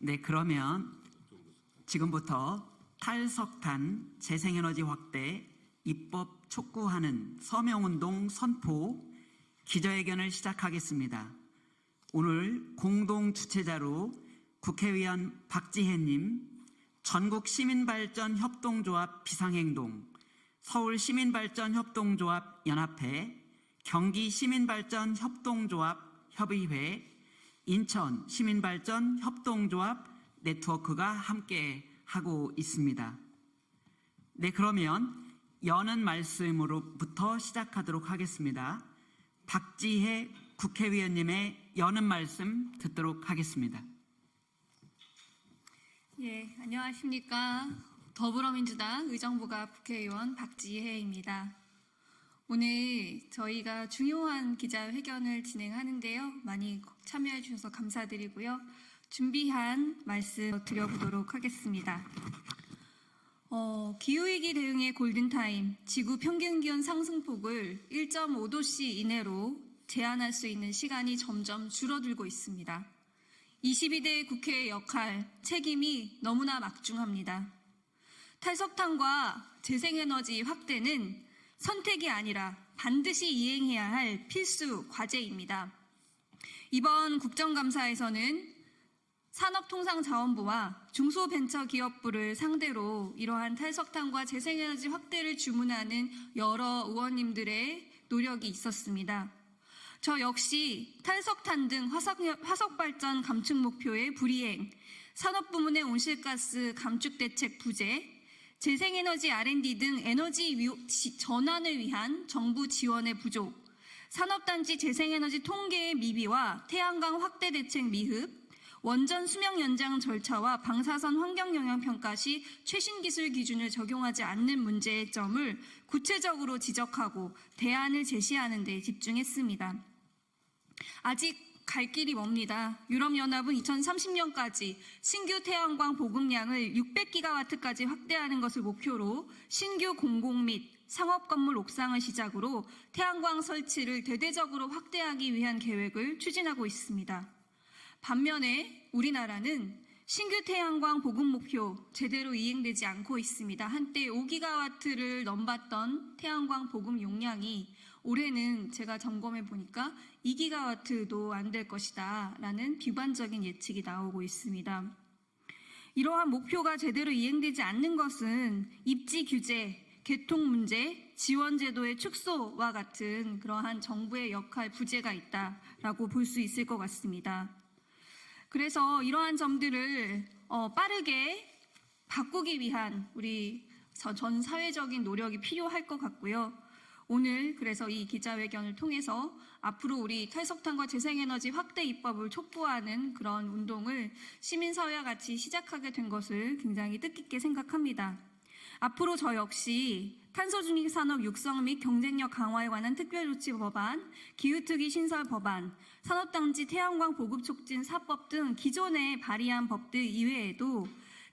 네, 그러면 지금부터 탈석탄 재생에너지 확대 입법 촉구하는 서명운동 선포 기자회견을 시작하겠습니다. 오늘 공동 주최자로 국회의원 박지혜님, 전국시민발전협동조합 비상행동, 서울시민발전협동조합 연합회, 경기시민발전협동조합 협의회, 인천시민발전협동조합 네트워크가 함께 하고 있습니다. 네, 그러면 여는 말씀으로부터 시작하도록 하겠습니다. 박지혜 국회의원님의 여는 말씀 듣도록 하겠습니다. 예, 안녕하십니까. 더불어민주당 의정부갑 국회의원 박지혜입니다. 오늘 저희가 중요한 기자회견을 진행하는데요. 많이 참여해 주셔서 감사드리고요. 준비한 말씀 드려보도록 하겠습니다. 기후위기 대응의 골든타임, 지구 평균기온 상승폭을 1.5도씨 이내로 제한할 수 있는 시간이 점점 줄어들고 있습니다. 22대 국회의 역할, 책임이 너무나 막중합니다. 탈석탄과 재생에너지 확대는 선택이 아니라 반드시 이행해야 할 필수 과제입니다. 이번 국정감사에서는 산업통상자원부와 중소벤처기업부를 상대로 이러한 탈석탄과 재생에너지 확대를 주문하는 여러 의원님들의 노력이 있었습니다. 저 역시 탈석탄 등 화석발전 감축 목표의 불이행, 산업부문의 온실가스 감축 대책 부재, 재생에너지 R&D 등 에너지 전환을 위한 정부 지원의 부족, 산업단지 재생에너지 통계의 미비와 태양광 확대 대책 미흡, 원전 수명 연장 절차와 방사선 환경영향평가 시 최신 기술 기준을 적용하지 않는 문제점을 구체적으로 지적하고 대안을 제시하는 데 집중했습니다. 아직 갈 길이 멉니다. 유럽연합은 2030년까지 신규 태양광 보급량을 600기가와트까지 확대하는 것을 목표로 신규 공공 및 상업 건물 옥상을 시작으로 태양광 설치를 대대적으로 확대하기 위한 계획을 추진하고 있습니다. 반면에 우리나라는 신규 태양광 보급 목표 제대로 이행되지 않고 있습니다. 한때 5기가와트를 넘봤던 태양광 보급 용량이 올해는 제가 점검해 보니까 2기가와트도 안 될 것이다 라는 비관적인 예측이 나오고 있습니다. 이러한 목표가 제대로 이행되지 않는 것은 입지 규제, 개통 문제, 지원 제도의 축소와 같은 그러한 정부의 역할 부재가 있다라고 볼 수 있을 것 같습니다. 그래서 이러한 점들을 빠르게 바꾸기 위한 우리 전 사회적인 노력이 필요할 것 같고요. 오늘 그래서 이 기자회견을 통해서 앞으로 우리 탈석탄과 재생에너지 확대 입법을 촉구하는 그런 운동을 시민사회와 같이 시작하게 된 것을 굉장히 뜻깊게 생각합니다. 앞으로 저 역시 탄소중립 산업 육성 및 경쟁력 강화에 관한 특별조치 법안, 기후특위 신설 법안, 산업단지 태양광 보급 촉진 4법 등 기존에 발의한 법들 이외에도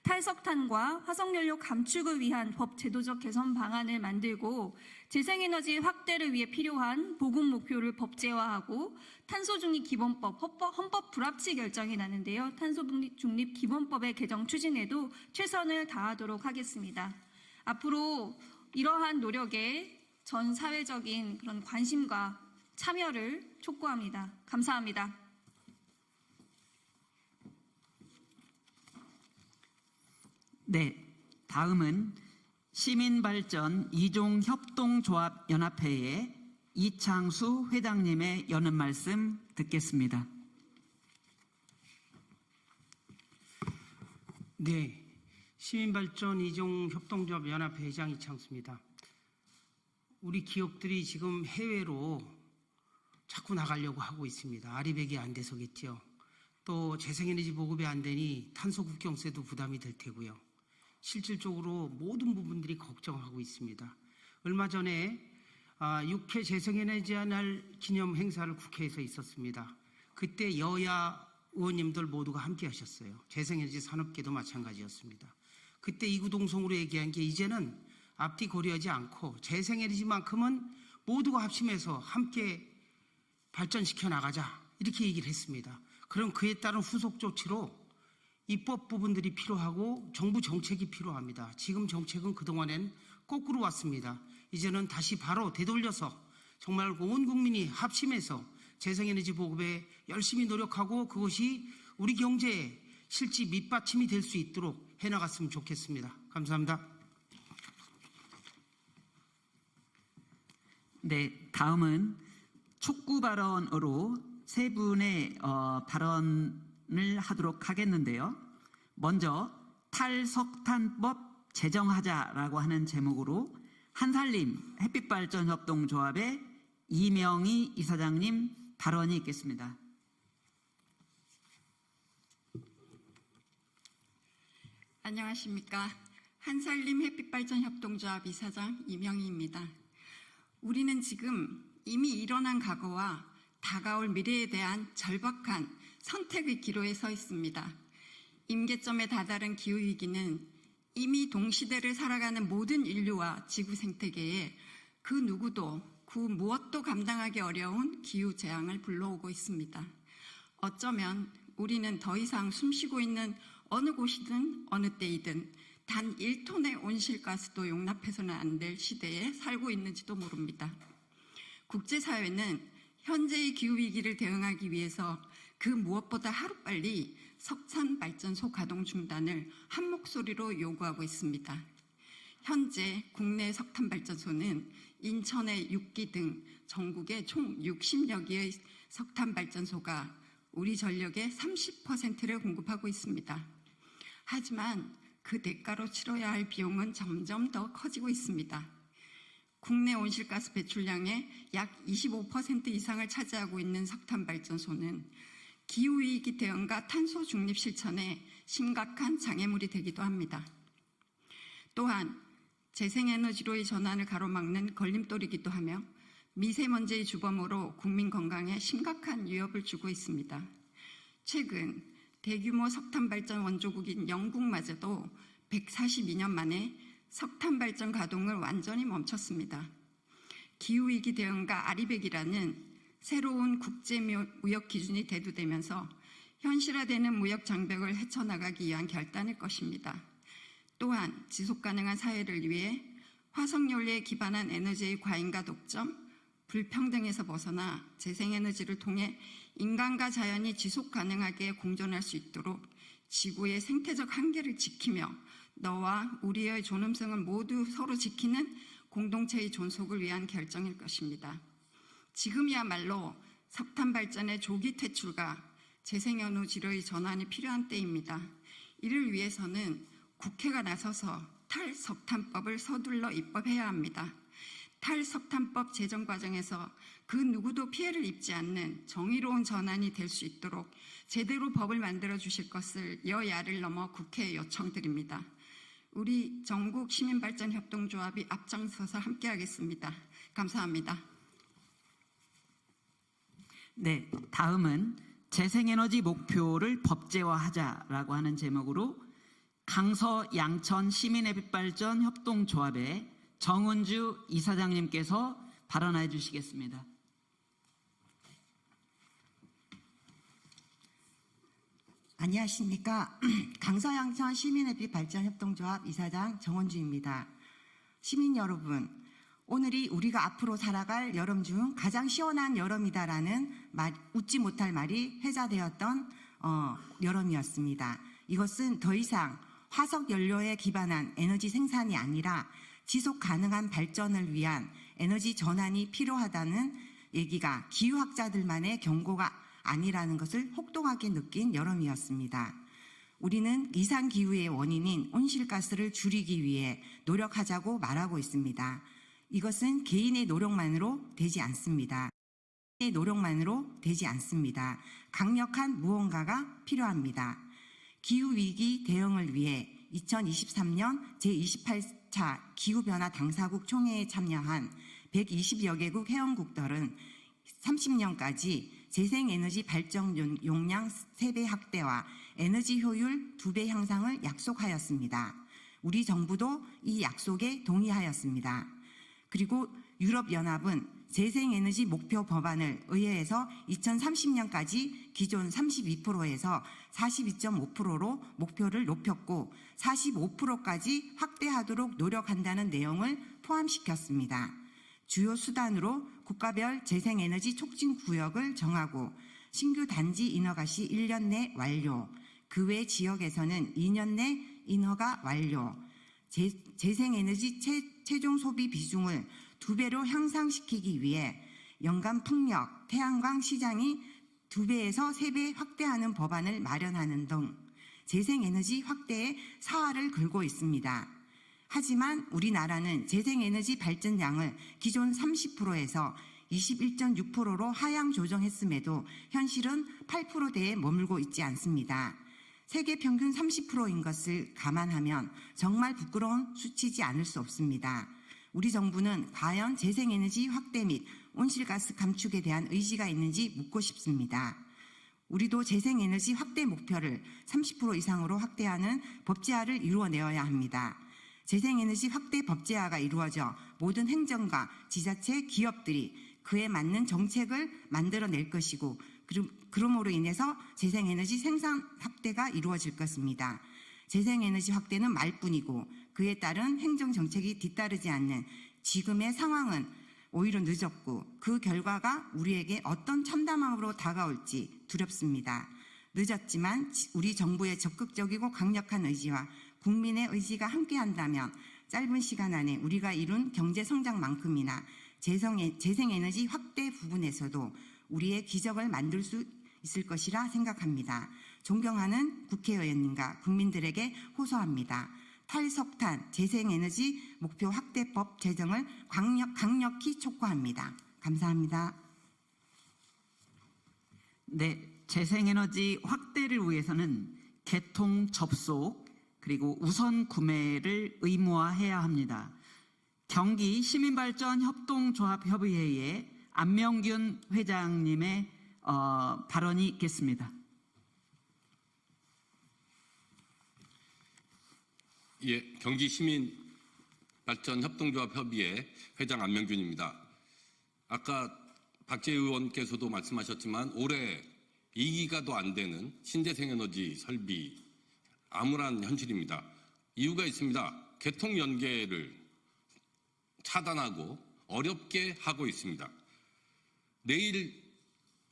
탈석탄과 화석연료 감축을 위한 법 제도적 개선 방안을 만들고 재생에너지 확대를 위해 필요한 보급 목표를 법제화하고 탄소중립 기본법, 헌법 불합치 결정이 나는데요. 탄소중립 기본법의 개정 추진에도 최선을 다하도록 하겠습니다. 앞으로 이러한 노력에 전 사회적인 그런 관심과 참여를 촉구합니다. 감사합니다. 네, 다음은 시민발전 2종 협동조합 연합회의 이창수 회장님의 여는 말씀 듣겠습니다. 네, 시민발전 2종 협동조합 연합회 회장 이창수입니다. 우리 기업들이 지금 해외로 자꾸 나가려고 하고 있습니다. 아리백이 안 돼서겠죠. 또 재생에너지 보급이 안 되니 탄소 국경세도 부담이 될 테고요. 실질적으로 모든 부분들이 걱정하고 있습니다. 얼마 전에 6회 재생에너지 날 기념 행사를 국회에서 있었습니다. 그때 여야 의원님들 모두가 함께 하셨어요. 재생에너지 산업계도 마찬가지였습니다. 그때 이구동성으로 얘기한 게 이제는 앞뒤 고려하지 않고 재생에너지만큼은 모두가 합심해서 함께 발전시켜 나가자 이렇게 얘기를 했습니다. 그럼 그에 따른 후속 조치로 입법 부분들이 필요하고 정부 정책이 필요합니다. 지금 정책은 그동안엔 거꾸로 왔습니다. 이제는 다시 바로 되돌려서 정말 온 국민이 합심해서 재생에너지 보급에 열심히 노력하고 그것이 우리 경제에 실제 밑받침이 될 수 있도록 해나갔으면 좋겠습니다. 감사합니다. 네, 다음은 촉구 발언으로 세 분의 발언을 하도록 하겠는데요. 먼저 탈석탄법 제정하자라고 하는 제목으로 한살림 햇빛발전협동조합의 이명희 이사장님 발언이 있겠습니다. 안녕하십니까. 한살림 햇빛발전협동조합 이사장 이명희입니다. 우리는 지금 이미 일어난 과거와 다가올 미래에 대한 절박한 선택의 기로에 서 있습니다. 임계점에 다다른 기후위기는 이미 동시대를 살아가는 모든 인류와 지구 생태계에 그 누구도 그 무엇도 감당하기 어려운 기후 재앙을 불러오고 있습니다. 어쩌면 우리는 더 이상 숨쉬고 있는 어느 곳이든 어느 때이든 단 1톤의 온실가스도 용납해서는 안 될 시대에 살고 있는지도 모릅니다. 국제사회는 현재의 기후위기를 대응하기 위해서 그 무엇보다 하루빨리 석탄발전소 가동 중단을 한 목소리로 요구하고 있습니다. 현재 국내 석탄발전소는 인천의 6기 등 전국에 총 60여 개의 석탄발전소가 우리 전력의 30%를 공급하고 있습니다. 하지만 그 대가로 치러야 할 비용은 점점 더 커지고 있습니다. 국내 온실가스 배출량의 약 25% 이상을 차지하고 있는 석탄발전소는 기후위기 대응과 탄소 중립 실천에 심각한 장애물이 되기도 합니다. 또한 재생에너지로의 전환을 가로막는 걸림돌이기도 하며 미세먼지의 주범으로 국민 건강에 심각한 위협을 주고 있습니다. 최근 대규모 석탄발전 원조국인 영국마저도 142년 만에 석탄발전 가동을 완전히 멈췄습니다. 기후위기 대응과 아리백이라는 새로운 국제무역 기준이 대두되면서 현실화되는 무역 장벽을 헤쳐나가기 위한 결단일 것입니다. 또한 지속가능한 사회를 위해 화석연료에 기반한 에너지의 과잉과 독점, 불평등에서 벗어나 재생에너지를 통해 인간과 자연이 지속가능하게 공존할 수 있도록 지구의 생태적 한계를 지키며 너와 우리의 존엄성을 모두 서로 지키는 공동체의 존속을 위한 결정일 것입니다. 지금이야말로 석탄 발전의 조기 퇴출과 재생에너지로의 전환이 필요한 때입니다. 이를 위해서는 국회가 나서서 탈석탄법을 서둘러 입법해야 합니다. 탈석탄법 제정 과정에서 그 누구도 피해를 입지 않는 정의로운 전환이 될 수 있도록 제대로 법을 만들어 주실 것을 여야를 넘어 국회에 요청드립니다. 우리 전국 시민발전협동조합이 앞장서서 함께하겠습니다. 감사합니다. 네, 다음은 재생에너지 목표를 법제화하자라고 하는 제목으로 강서 양천 시민햇빛발전 협동조합의 정은주 이사장님께서 발언해 주시겠습니다. 안녕하십니까. 강서양천 시민햇빛발전협동조합 이사장 정원주입니다. 시민 여러분, 오늘이 우리가 앞으로 살아갈 여름 중 가장 시원한 여름이다라는 웃지 못할 말이 회자되었던 여름이었습니다. 이것은 더 이상 화석 연료에 기반한 에너지 생산이 아니라 지속 가능한 발전을 위한 에너지 전환이 필요하다는 얘기가 기후학자들만의 경고가 아니라는 것을 혹독하게 느낀 여름이었습니다. 우리는 이상기후의 원인인 온실가스를 줄이기 위해 노력하자고 말하고 있습니다. 이것은 개인의 노력만으로 되지 않습니다. 강력한 무언가가 필요합니다. 기후위기 대응을 위해 2023년 제28차 기후변화 당사국 총회에 참여한 120여 개국 회원국들은 30년까지 재생에너지 발전 용량 3배 확대와 에너지 효율 2배 향상을 약속하였습니다. 우리 정부도 이 약속에 동의하였습니다. 그리고 유럽연합은 재생에너지 목표 법안을 의회에서 2030년까지 기존 32%에서 42.5%로 목표를 높였고 45%까지 확대하도록 노력한다는 내용을 포함시켰습니다. 주요 수단으로 국가별 재생에너지 촉진 구역을 정하고 신규 단지 인허가 시 1년 내 완료, 그 외 지역에서는 2년 내 인허가 완료, 재생에너지 최종 소비 비중을 2배로 향상시키기 위해 연간 풍력, 태양광 시장이 2배에서 3배 확대하는 법안을 마련하는 등 재생에너지 확대에 사활을 걸고 있습니다. 하지만 우리나라는 재생에너지 발전량을 기존 30%에서 21.6%로 하향 조정했음에도 현실은 8%대에 머물고 있지 않습니다. 세계 평균 30%인 것을 감안하면 정말 부끄러운 수치지 않을 수 없습니다. 우리 정부는 과연 재생에너지 확대 및 온실가스 감축에 대한 의지가 있는지 묻고 싶습니다. 우리도 재생에너지 확대 목표를 30% 이상으로 확대하는 법제화를 이루어내어야 합니다. 재생에너지 확대 법제화가 이루어져 모든 행정과 지자체, 기업들이 그에 맞는 정책을 만들어낼 것이고 그러므로 인해서 재생에너지 생산 확대가 이루어질 것입니다. 재생에너지 확대는 말뿐이고 그에 따른 행정정책이 뒤따르지 않는 지금의 상황은 오히려 늦었고 그 결과가 우리에게 어떤 참담함으로 다가올지 두렵습니다. 늦었지만 우리 정부의 적극적이고 강력한 의지와 국민의 의지가 함께한다면 짧은 시간 안에 우리가 이룬 경제성장만큼이나 재생에너지 확대 부분에서도 우리의 기적을 만들 수 있을 것이라 생각합니다. 존경하는 국회의원님과 국민들에게 호소합니다. 탈석탄 재생에너지 목표 확대법 제정을 강력히 촉구합니다. 감사합니다. 네, 재생에너지 확대를 위해서는 개통 접속 그리고 우선 구매를 의무화해야 합니다. 경기 시민발전협동조합협의회의 안명균 회장님의 발언이 있겠습니다. 예, 경기 시민발전협동조합협의회 회장 안명균입니다. 아까 박재 의원께서도 말씀하셨지만 올해 2기가도 안 되는 신재생에너지 설비 암울한 현실입니다. 이유가 있습니다. 개통 연계를 차단하고 어렵게 하고 있습니다. 내일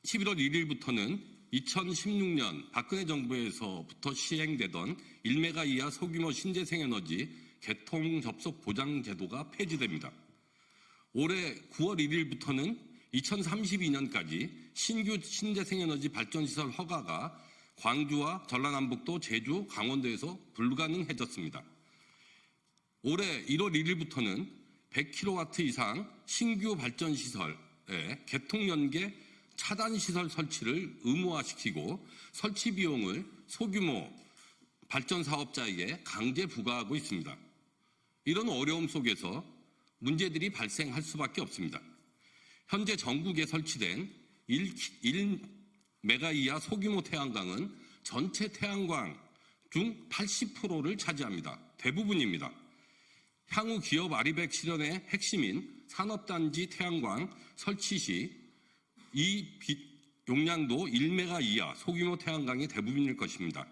11월 1일부터는 2016년 박근혜 정부에서부터 시행되던 1메가 이하 소규모 신재생에너지 개통 접속 보장 제도가 폐지됩니다. 올해 9월 1일부터는 2032년까지 신규 신재생에너지 발전시설 허가가 광주와 전라남북도, 제주, 강원도에서 불가능해졌습니다. 올해 1월 1일부터는 100kW 이상 신규 발전시설의 개통연계 차단시설 설치를 의무화시키고 설치 비용을 소규모 발전사업자에게 강제 부과하고 있습니다. 이런 어려움 속에서 문제들이 발생할 수밖에 없습니다. 현재 전국에 설치된 1메가 이하 소규모 태양광은 전체 태양광 중 80%를 차지합니다. 대부분입니다. 향후 기업 아리백 실현의 핵심인 산업단지 태양광 설치 시 이 용량도 1메가 이하 소규모 태양광이 대부분일 것입니다.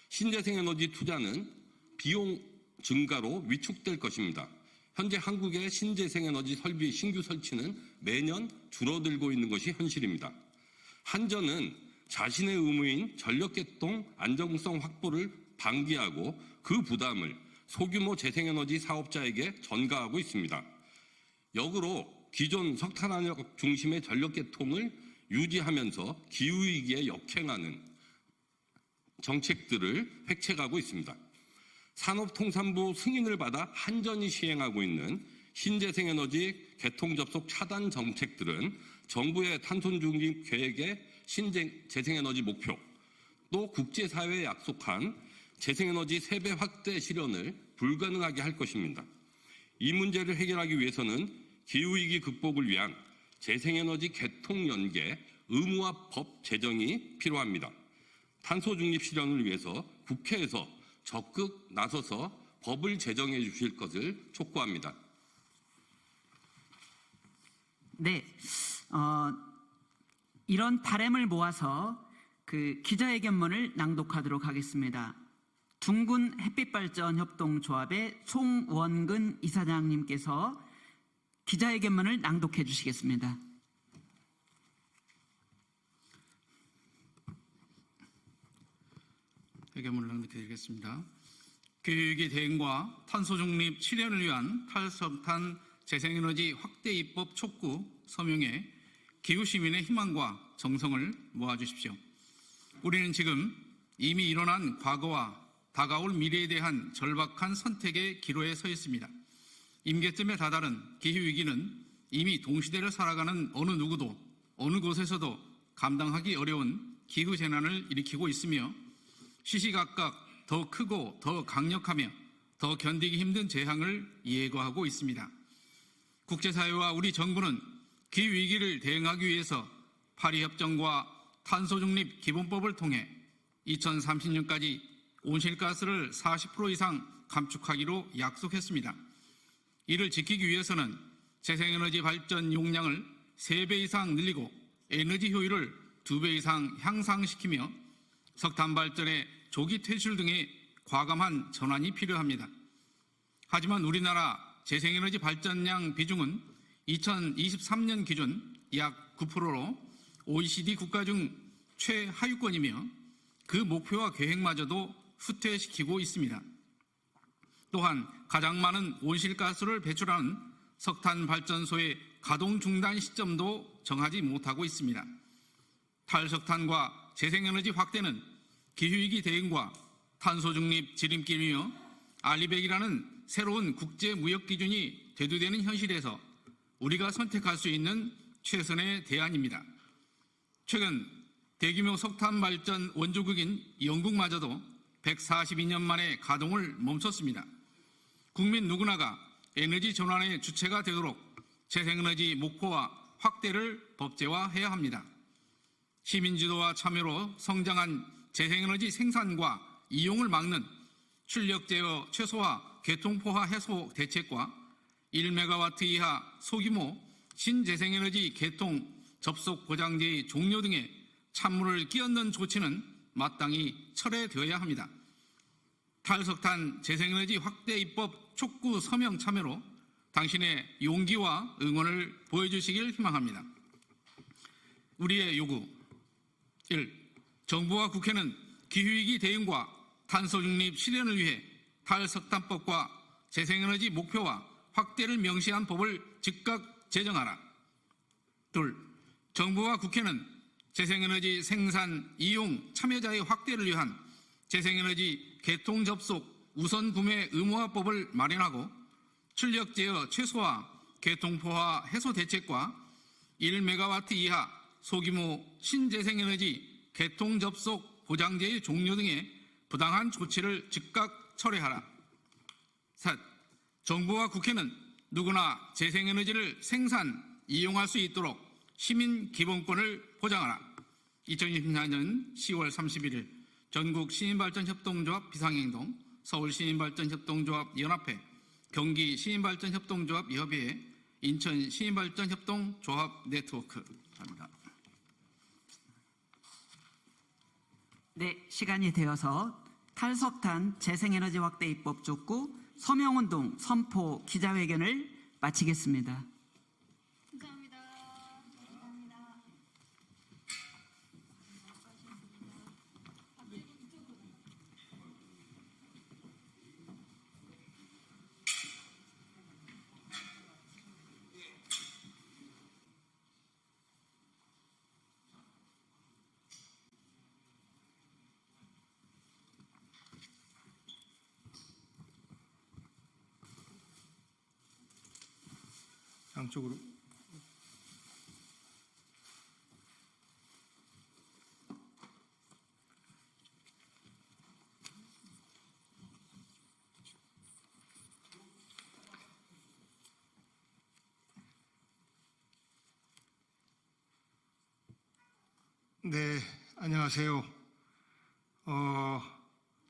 신재생에너지 투자는 비용 증가로 위축될 것입니다. 현재 한국의 신재생에너지 설비 신규 설치는 매년 줄어들고 있는 것이 현실입니다. 한전은 자신의 의무인 전력개통 안정성 확보를 방기하고 그 부담을 소규모 재생에너지 사업자에게 전가하고 있습니다. 역으로 기존 석탄화력 중심의 전력개통을 유지하면서 기후위기에 역행하는 정책들을 획책하고 있습니다. 산업통상부 승인을 받아 한전이 시행하고 있는 신재생에너지 개통 접속 차단 정책들은 정부의 탄소중립 계획의 재생에너지 목표, 또 국제사회에 약속한 재생에너지 3배 확대 실현을 불가능하게 할 것입니다. 이 문제를 해결하기 위해서는 기후위기 극복을 위한 재생에너지 개통 연계 의무화 법 제정이 필요합니다. 탄소중립 실현을 위해서 국회에서 적극 나서서 법을 제정해 주실 것을 촉구합니다. 네, 이런 바람을 모아서 그 기자회견문을 낭독하도록 하겠습니다. 둥근 햇빛발전협동조합의 송원근 이사장님께서 기자회견문을 낭독해 주시겠습니다. 회견문을 낭독해드리겠습니다. 기후위기 대응과 탄소중립 실현을 위한 탈석탄 재생에너지 확대 입법 촉구 서명에 기후시민의 희망과 정성을 모아주십시오. 우리는 지금 이미 일어난 과거와 다가올 미래에 대한 절박한 선택의 기로에 서 있습니다. 임계점에 다다른 기후위기는 이미 동시대를 살아가는 어느 누구도 어느 곳에서도 감당하기 어려운 기후재난을 일으키고 있으며 시시각각 더 크고 더 강력하며 더 견디기 힘든 재앙을 예고하고 있습니다. 국제사회와 우리 정부는 기후위기를 대응하기 위해서 파리협정과 탄소중립 기본법을 통해 2030년까지 온실가스를 40% 이상 감축하기로 약속했습니다. 이를 지키기 위해서는 재생에너지 발전 용량을 3배 이상 늘리고 에너지 효율을 2배 이상 향상시키며 석탄 발전의 조기 퇴출 등의 과감한 전환이 필요합니다. 하지만 우리나라 재생에너지 발전량 비중은 2023년 기준 약 9%로 OECD 국가 중 최하위권이며 그 목표와 계획마저도 후퇴시키고 있습니다. 또한 가장 많은 온실가스를 배출하는 석탄 발전소의 가동 중단 시점도 정하지 못하고 있습니다. 탈석탄과 재생에너지 확대는 기후위기 대응과 탄소중립 지름길이며 알리백이라는 새로운 국제무역기준이 대두되는 현실에서 우리가 선택할 수 있는 최선의 대안입니다. 최근 대규모 석탄 발전 원조국인 영국마저도 142년 만에 가동을 멈췄습니다. 국민 누구나가 에너지 전환의 주체가 되도록 재생에너지 목표와 확대를 법제화해야 합니다. 시민주도와 참여로 성장한 재생에너지 생산과 이용을 막는 출력 제어 최소화 개통포화 해소 대책과 1메가와트 이하 소규모 신재생에너지 개통 접속 보장제의 종료 등의 찬물을 끼얹는 조치는 마땅히 철회되어야 합니다. 탈석탄 재생에너지 확대 입법 촉구 서명 참여로 당신의 용기와 응원을 보여주시길 희망합니다. 우리의 요구 1. 정부와 국회는 기후위기 대응과 탄소중립 실현을 위해 탈석탄법과 재생에너지 목표와 확대를 명시한 법을 즉각 제정하라. 2. 정부와 국회는 재생에너지 생산, 이용, 참여자의 확대를 위한 재생에너지 개통 접속 우선 구매 의무화법을 마련하고 출력 제어 최소화, 개통포화 해소 대책과 1메가와트 이하 소규모 신재생에너지 개통 접속 보장제의 종료 등의 부당한 조치를 즉각 철회하라. 3. 정부와 국회는 누구나 재생에너지를 생산, 이용할 수 있도록 시민 기본권을 보장하라. 2024년 10월 31일 전국 시민발전협동조합 비상행동, 서울시민발전협동조합 연합회, 경기 시민발전협동조합 협의회, 인천 시민발전협동조합 네트워크. 감사합니다. 네, 시간이 되어서 탈석탄 재생에너지 확대 입법 촉구 서명운동 선포 기자회견을 마치겠습니다. 감사합니다. 양쪽으로. 네, 안녕하세요.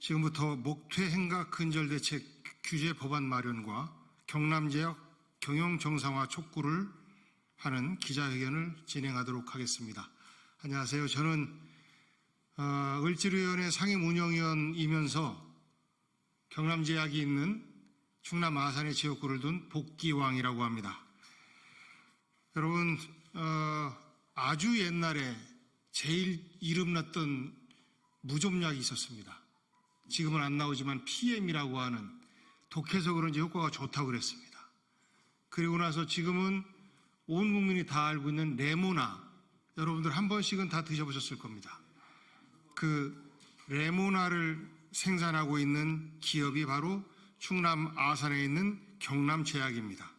지금부터 목퇴 행각 근절 대책 규제 법안 마련과 경남 지역 경영 정상화 촉구를 하는 기자회견을 진행하도록 하겠습니다. 안녕하세요. 저는 을지로위원회 상임운영위원이면서 경남제약이 있는 충남 아산의 지역구를 둔 복기왕이라고 합니다. 여러분, 아주 옛날에 제일 이름났던 무좀약이 있었습니다. 지금은 안 나오지만 PM이라고 하는 독해서 그런지 효과가 좋다고 그랬습니다. 그리고 나서 지금은 온 국민이 다 알고 있는 레모나, 여러분들 한 번씩은 다 드셔보셨을 겁니다. 그 레모나를 생산하고 있는 기업이 바로 충남 아산에 있는 경남제약입니다.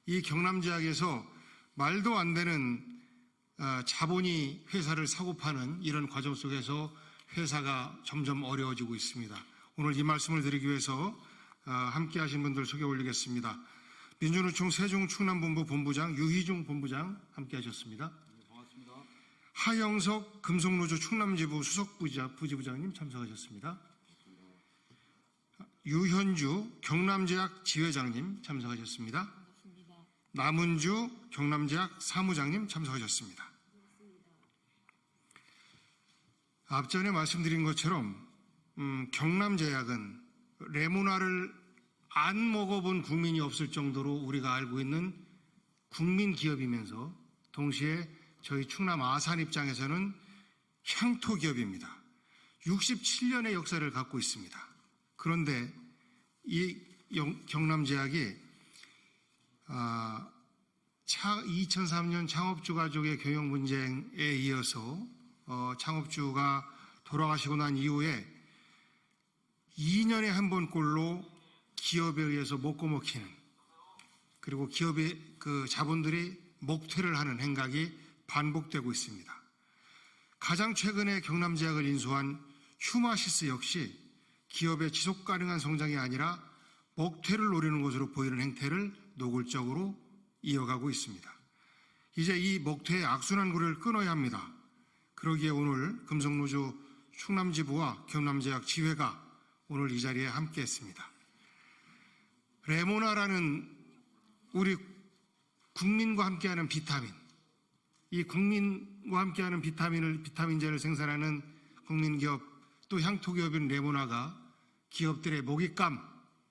이 경남제약에서 말도 안 되는 자본이 회사를 사고 파는 이런 과정 속에서 회사가 점점 어려워지고 있습니다. 오늘 이 말씀을 드리기 위해서 함께 하신 분들 소개 올리겠습니다. 민주노총 세종충남본부 본부장 유희중 본부장 함께 하셨습니다. 반갑습니다. 하영석 금속노조 충남지부 수석부지부장님 참석하셨습니다. 유현주 경남제약 지회장님 참석하셨습니다. 남은주 경남제약 사무장님 참석하셨습니다. 앞전에 말씀드린 것처럼 경남제약은 레모나를 안 먹어본 국민이 없을 정도로 우리가 알고 있는 국민 기업이면서 동시에 저희 충남 아산 입장에서는 향토 기업입니다. 67년의 역사를 갖고 있습니다. 그런데 이 경남제약이 2003년 창업주 가족의 경영 분쟁에 이어서 창업주가 돌아가시고 난 이후에 2년에 한 번꼴로 기업에 의해서 먹고 먹히는, 그리고 기업의 그 자본들이 목퇴를 하는 행각이 반복되고 있습니다. 가장 최근에 경남제약을 인수한 휴마시스 역시 기업의 지속 가능한 성장이 아니라 목퇴를 노리는 것으로 보이는 행태를 노골적으로 이어가고 있습니다. 이제 이 목퇴의 악순환 고리를 끊어야 합니다. 그러기에 오늘 금속노조 충남지부와 경남제약 지회가 오늘 이 자리에 함께했습니다. 레모나라는 우리 국민과 함께하는 비타민, 이 국민과 함께하는 비타민제를 생산하는 국민기업 또 향토기업인 레모나가 기업들의 먹잇감,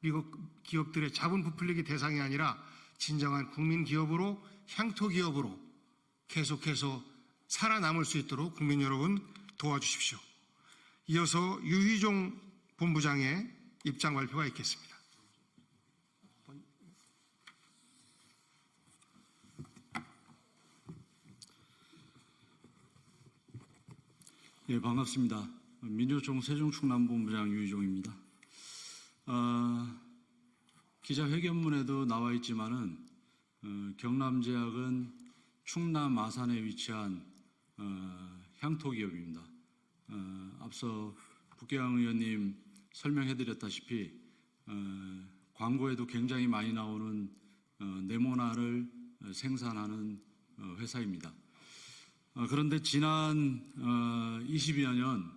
그리고 기업들의 자본 부풀리기 대상이 아니라 진정한 국민기업으로, 향토기업으로 계속해서 살아남을 수 있도록 국민 여러분 도와주십시오. 이어서 유희종 본부장의 입장 발표가 있겠습니다. 예, 반갑습니다. 민주노총 세종충남본부장 유희종입니다. 기자회견문에도 나와 있지만은 경남제약은 충남 아산에 위치한 향토기업입니다. 앞서 북계왕 의원님 설명해드렸다시피 광고에도 굉장히 많이 나오는 네모나를 생산하는 회사입니다. 그런데 지난 20여 년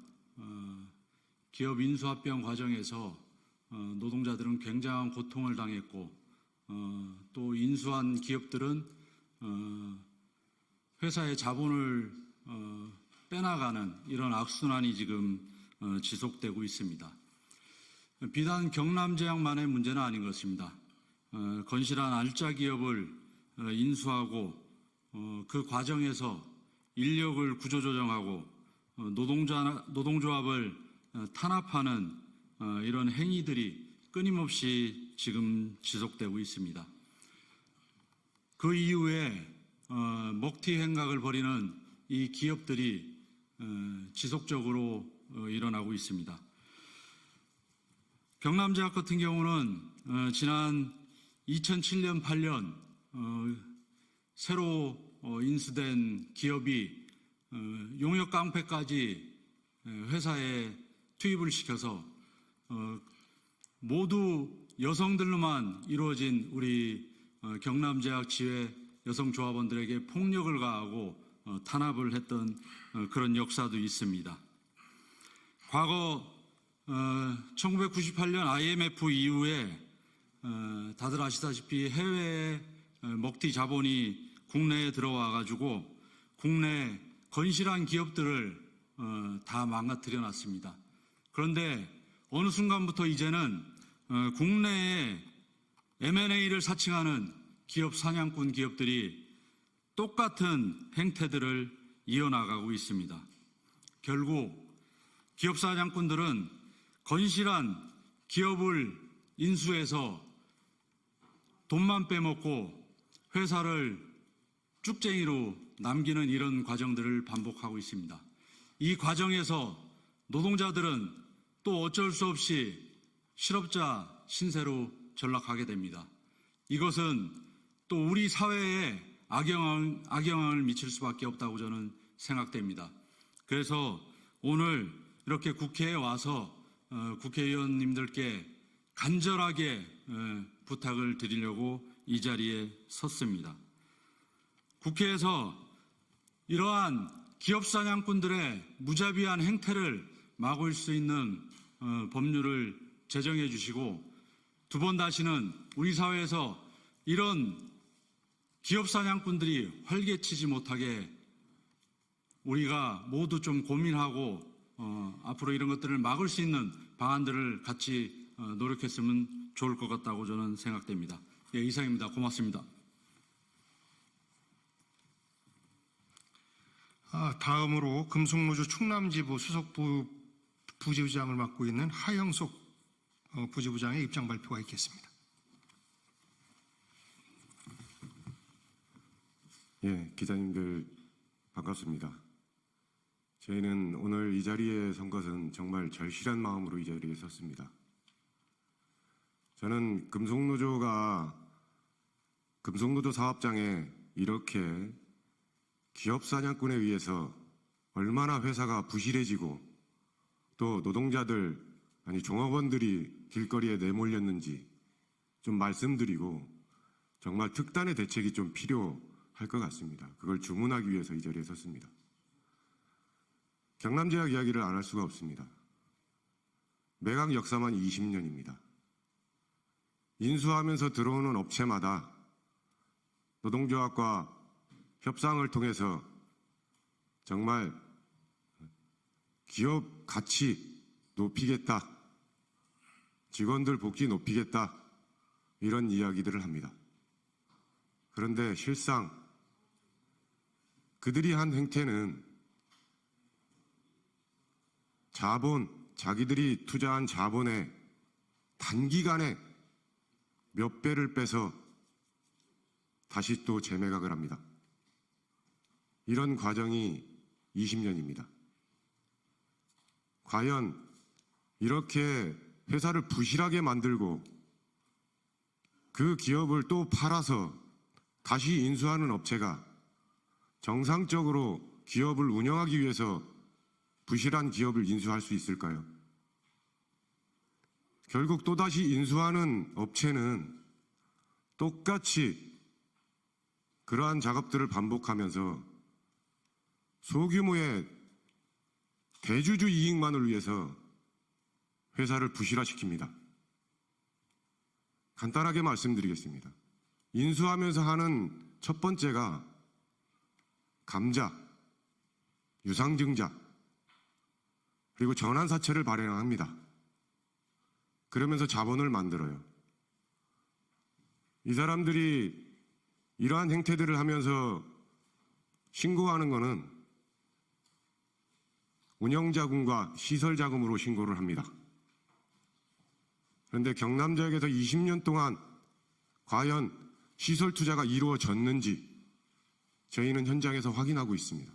기업 인수합병 과정에서 노동자들은 굉장한 고통을 당했고 또 인수한 기업들은 회사의 자본을 빼나가는 이런 악순환이 지금 지속되고 있습니다. 비단 경남제약만의 문제는 아닌 것입니다. 건실한 알짜 기업을 인수하고 그 과정에서 인력을 구조조정하고 노동조합을 탄압하는 이런 행위들이 끊임없이 지금 지속되고 있습니다. 그 이후에 먹튀 행각을 벌이는 이 기업들이 지속적으로 일어나고 있습니다. 경남제약 같은 경우는 지난 2007년, 8년 새로 인수된 기업이 용역 깡패까지 회사에 투입을 시켜서 모두 여성들로만 이루어진 우리 경남제약 지회 여성조합원들에게 폭력을 가하고 탄압을 했던 그런 역사도 있습니다. 과거 1998년 IMF 이후에 다들 아시다시피 해외에 먹튀 자본이 국내에 들어와 가지고 국내 건실한 기업들을 다 망가뜨려 놨습니다. 그런데 어느 순간부터 이제는 국내에 M&A를 사칭하는 기업 사냥꾼 기업들이 똑같은 행태들을 이어나가고 있습니다. 결국 기업 사냥꾼들은 건실한 기업을 인수해서 돈만 빼먹고 회사를 쭉쟁이로 남기는 이런 과정들을 반복하고 있습니다. 이 과정에서 노동자들은 또 어쩔 수 없이 실업자 신세로 전락하게 됩니다. 이것은 또 우리 사회에 악영향을 미칠 수밖에 없다고 저는 생각됩니다. 그래서 오늘 이렇게 국회에 와서 국회의원님들께 간절하게 부탁을 드리려고 이 자리에 섰습니다. 국회에서 이러한 기업 사냥꾼들의 무자비한 행태를 막을 수 있는 법률을 제정해 주시고 두 번 다시는 우리 사회에서 이런 기업 사냥꾼들이 활개치지 못하게 우리가 모두 좀 고민하고 앞으로 이런 것들을 막을 수 있는 방안들을 같이 노력했으면 좋을 것 같다고 저는 생각됩니다. 예, 이상입니다. 고맙습니다. 다음으로 금속노조 충남지부 수석 부지부장을 맡고 있는 하영석 부지부장의 입장 발표가 있겠습니다. 예, 기자님들 반갑습니다. 저희는 오늘 이 자리에 선 것은 정말 절실한 마음으로 이 자리에 섰습니다. 저는 금속노조 사업장에 이렇게 기업 사냥꾼에 의해서 얼마나 회사가 부실해지고 또 노동자들, 아니 종업원들이 길거리에 내몰렸는지 좀 말씀드리고 정말 특단의 대책이 좀 필요할 것 같습니다. 그걸 주문하기 위해서 이 자리에 섰습니다. 경남제약 이야기를 안 할 수가 없습니다. 매각 역사만 20년입니다. 인수하면서 들어오는 업체마다 노동조합과 협상을 통해서 정말 기업 가치 높이겠다, 직원들 복지 높이겠다, 이런 이야기들을 합니다. 그런데 실상 그들이 한 행태는 자기들이 투자한 자본의 단기간에 몇 배를 빼서 다시 또 재매각을 합니다. 이런 과정이 20년입니다. 과연 이렇게 회사를 부실하게 만들고 그 기업을 또 팔아서 다시 인수하는 업체가 정상적으로 기업을 운영하기 위해서 부실한 기업을 인수할 수 있을까요? 결국 또다시 인수하는 업체는 똑같이 그러한 작업들을 반복하면서 소규모의 대주주 이익만을 위해서 회사를 부실화시킵니다. 간단하게 말씀드리겠습니다. 인수하면서 하는 첫 번째가 감자, 유상증자, 그리고 전환사채를 발행합니다. 그러면서 자본을 만들어요. 이 사람들이 이러한 행태들을 하면서 신고하는 것은 운영자금과 시설자금으로 신고를 합니다. 그런데 경남제약에서 20년 동안 과연 시설 투자가 이루어졌는지 저희는 현장에서 확인하고 있습니다.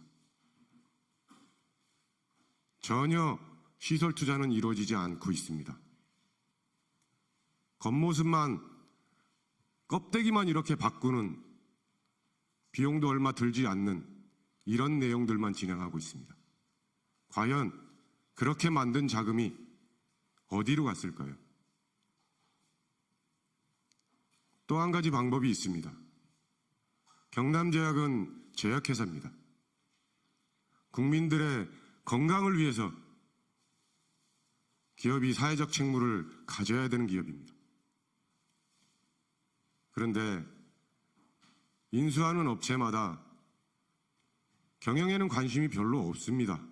전혀 시설 투자는 이루어지지 않고 있습니다. 겉모습만, 껍데기만 이렇게 바꾸는, 비용도 얼마 들지 않는 이런 내용들만 진행하고 있습니다. 과연 그렇게 만든 자금이 어디로 갔을까요? 또 한 가지 방법이 있습니다. 경남제약은 제약회사입니다. 국민들의 건강을 위해서 기업이 사회적 책무를 가져야 되는 기업입니다. 그런데 인수하는 업체마다 경영에는 관심이 별로 없습니다.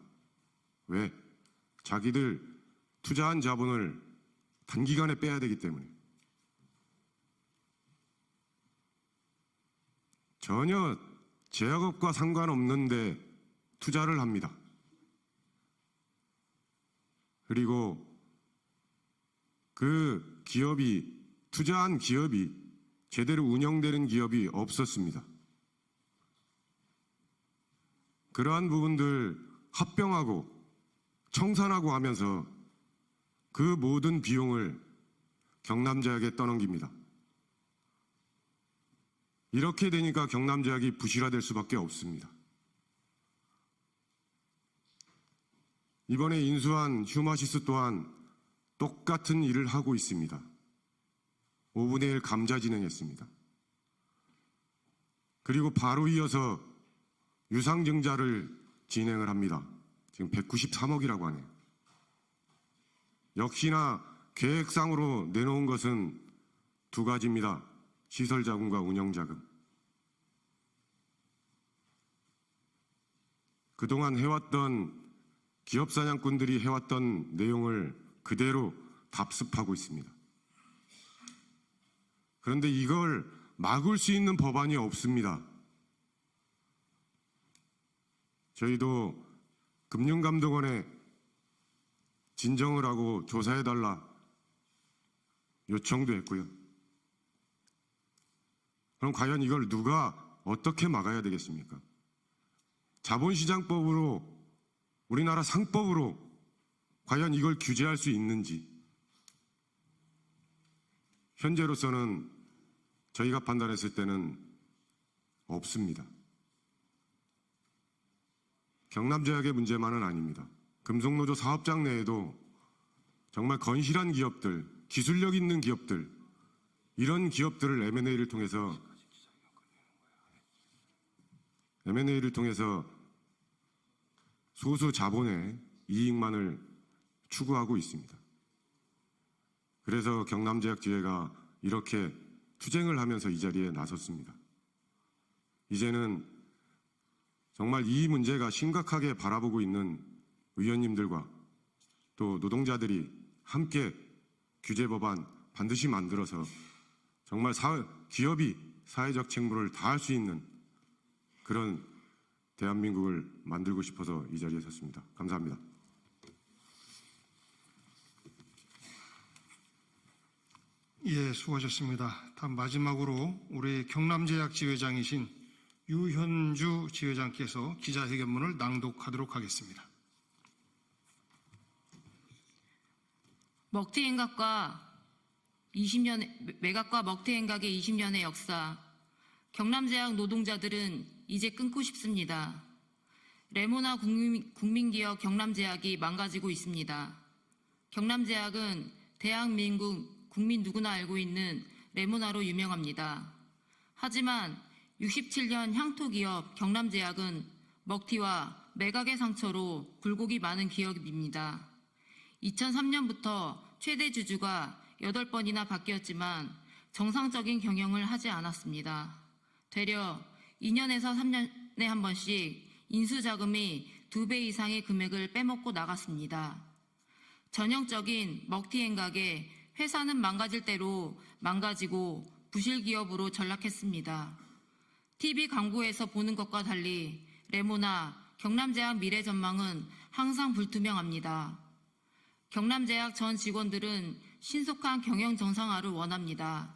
왜? 자기들 투자한 자본을 단기간에 빼야 되기 때문에. 전혀 제약업과 상관없는데 투자를 합니다. 그리고 그 기업이, 투자한 기업이 제대로 운영되는 기업이 없었습니다. 그러한 부분들 합병하고 청산하고 하면서 그 모든 비용을 경남제약에 떠넘깁니다. 이렇게 되니까 경남제약이 부실화될 수밖에 없습니다. 이번에 인수한 휴마시스 또한 똑같은 일을 하고 있습니다. 5분의 1 감자 진행했습니다. 그리고 바로 이어서 유상증자를 진행을 합니다. 지금 193억이라고 하네요. 역시나 계획상으로 내놓은 것은 두 가지입니다. 시설자금과 운영자금. 그동안 해왔던 기업 사냥꾼들이 해왔던 내용을 그대로 답습하고 있습니다. 그런데 이걸 막을 수 있는 법안이 없습니다. 저희도 금융감독원에 진정을 하고 조사해달라 요청도 했고요. 그럼 과연 이걸 누가 어떻게 막아야 되겠습니까? 자본시장법으로, 우리나라 상법으로 과연 이걸 규제할 수 있는지 현재로서는 저희가 판단했을 때는 없습니다. 경남제약의 문제만은 아닙니다. 금속노조 사업장 내에도 정말 건실한 기업들, 기술력 있는 기업들, 이런 기업들을 M&A를 통해서 소수 자본의 이익만을 추구하고 있습니다. 그래서 경남제약지회가 이렇게 투쟁을 하면서 이 자리에 나섰습니다. 이제는 정말 이 문제가 심각하게 바라보고 있는 의원님들과 또 노동자들이 함께 규제 법안 반드시 만들어서 정말 기업이 사회적 책무를 다할 수 있는 그런 대한민국을 만들고 싶어서 이 자리에 섰습니다. 감사합니다. 예, 수고하셨습니다. 다음 마지막으로 우리 경남제약 지회장이신 유현주 지회장께서 기자회견문을 낭독하도록 하겠습니다. 매각과 먹튀행각의 20년의 역사, 경남제약 노동자들은 이제 끊고 싶습니다. 레모나 국민기업 경남제약이 망가지고 있습니다. 경남제약은 대한민국 국민 누구나 알고 있는 레모나로 유명합니다. 하지만 67년 향토기업 경남제약은 먹튀와 매각의 상처로 굴곡이 많은 기업입니다. 2003년부터 최대 주주가 8번이나 바뀌었지만 정상적인 경영을 하지 않았습니다. 되려 2년에서 3년에 한 번씩 인수자금이 2배 이상의 금액을 빼먹고 나갔습니다. 전형적인 먹튀행각에 회사는 망가질 대로 망가지고 부실기업으로 전락했습니다. TV 광고에서 보는 것과 달리 레모나, 경남제약 미래 전망은 항상 불투명합니다. 경남제약 전 직원들은 신속한 경영 정상화를 원합니다.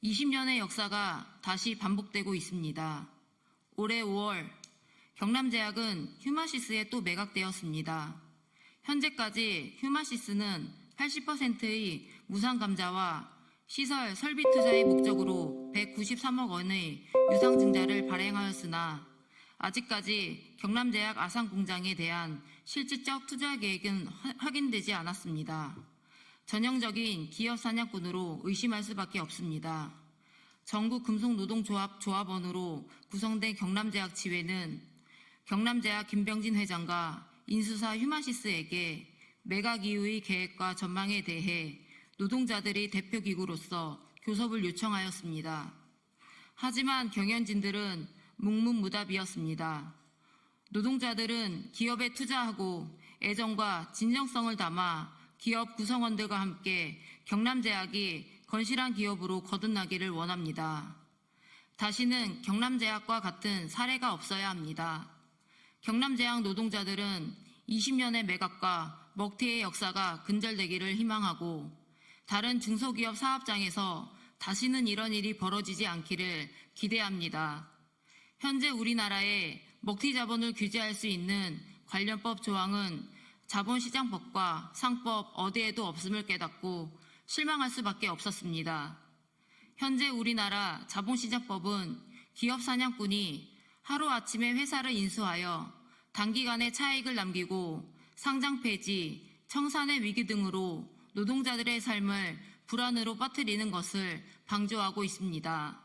20년의 역사가 다시 반복되고 있습니다. 올해 5월 경남제약은 휴마시스에 또 매각되었습니다. 현재까지 휴마시스는 80%의 무상감자와 시설 설비 투자의 목적으로 193억 원의 유상증자를 발행하였으나 아직까지 경남제약 아산공장에 대한 실질적 투자 계획은 확인되지 않았습니다. 전형적인 기업 사냥꾼으로 의심할 수밖에 없습니다. 전국금속노동조합 조합원으로 구성된 경남제약 지회는 경남제약 김병진 회장과 인수사 휴마시스에게 매각 이후의 계획과 전망에 대해 노동자들의 대표기구로서 교섭을 요청하였습니다. 하지만 경영진들은 묵묵무답이었습니다. 노동자들은 기업에 투자하고 애정과 진정성을 담아 기업 구성원들과 함께 경남제약이 건실한 기업으로 거듭나기를 원합니다. 다시는 경남제약과 같은 사례가 없어야 합니다. 경남제약 노동자들은 20년의 매각과 먹튀의 역사가 근절되기를 희망하고 다른 중소기업 사업장에서 다시는 이런 일이 벌어지지 않기를 기대합니다. 현재 우리나라에 먹튀 자본을 규제할 수 있는 관련법 조항은 자본시장법과 상법 어디에도 없음을 깨닫고 실망할 수밖에 없었습니다. 현재 우리나라 자본시장법은 기업 사냥꾼이 하루아침에 회사를 인수하여 단기간에 차익을 남기고 상장 폐지, 청산의 위기 등으로 노동자들의 삶을 불안으로 빠뜨리는 것을 방조하고 있습니다.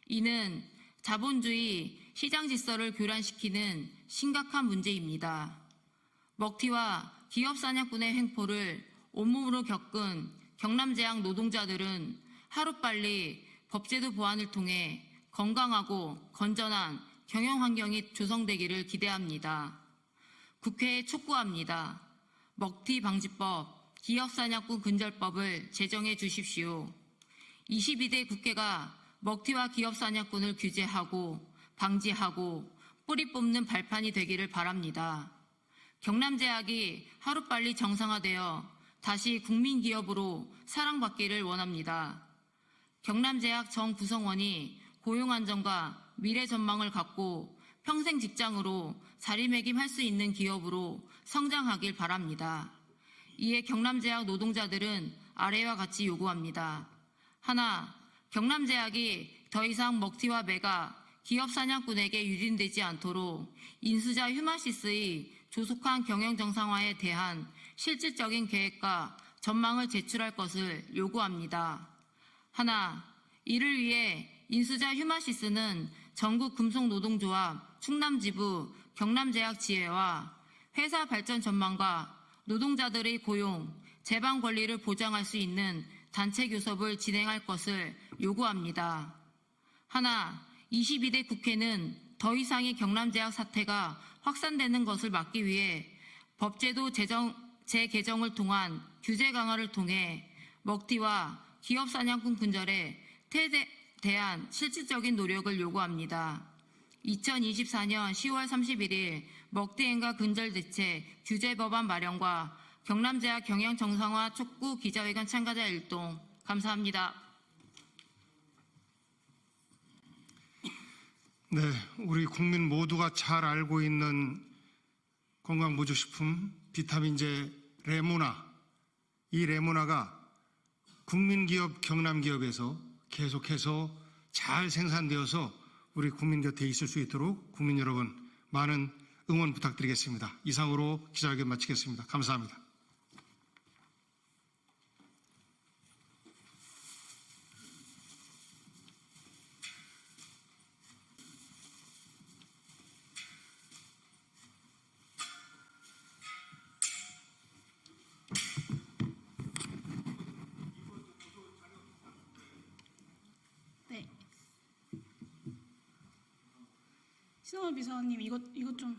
이는 자본주의 시장 질서를 교란시키는 심각한 문제입니다. 먹튀와 기업 사냥꾼의 횡포를 온몸으로 겪은 경남제약 노동자들은 하루빨리 법제도 보완을 통해 건강하고 건전한 경영 환경이 조성되기를 기대합니다. 국회에 촉구합니다. 먹튀 방지법, 기업 사냥꾼 근절법을 제정해 주십시오. 22대 국회가 먹튀와 기업 사냥꾼을 규제하고 방지하고 뿌리 뽑는 발판이 되기를 바랍니다. 경남제약이 하루빨리 정상화되어 다시 국민기업으로 사랑받기를 원합니다. 경남제약 전 구성원이 고용안정과 미래 전망을 갖고 평생 직장으로 자리매김할 수 있는 기업으로 성장하길 바랍니다. 이에 경남제약 노동자들은 아래와 같이 요구합니다. 하나, 경남제약이 더 이상 먹튀와 매각, 기업 사냥꾼에게 유린되지 않도록 인수자 휴마시스의 조속한 경영 정상화에 대한 실질적인 계획과 전망을 제출할 것을 요구합니다. 하나, 이를 위해 인수자 휴마시스는 전국 금속노동조합 충남지부 경남제약 지회와 회사 발전 전망과 노동자들의 고용, 재방 권리를 보장할 수 있는 단체 교섭을 진행할 것을 요구합니다. 하나, 22대 국회는 더 이상의 경남제약 사태가 확산되는 것을 막기 위해 법제도 재개정을 통한 규제 강화를 통해 먹튀와 기업 사냥꾼 근절에 대한 실질적인 노력을 요구합니다. 2024년 10월 31일 먹튀 행가 근절 대책 규제 법안 마련과 경남제약 경영 정상화 촉구 기자회견 참가자 일동 감사합니다. 네, 우리 국민 모두가 잘 알고 있는 건강보조식품 비타민제 레모나, 이 레모나가 국민기업 경남기업에서 계속해서 잘 생산되어서 우리 국민 곁에 있을 수 있도록 국민 여러분 많은 응원 부탁드리겠습니다. 이상으로 기자회견 마치겠습니다. 감사합니다. 네. 신원호 비서관님 이것 좀.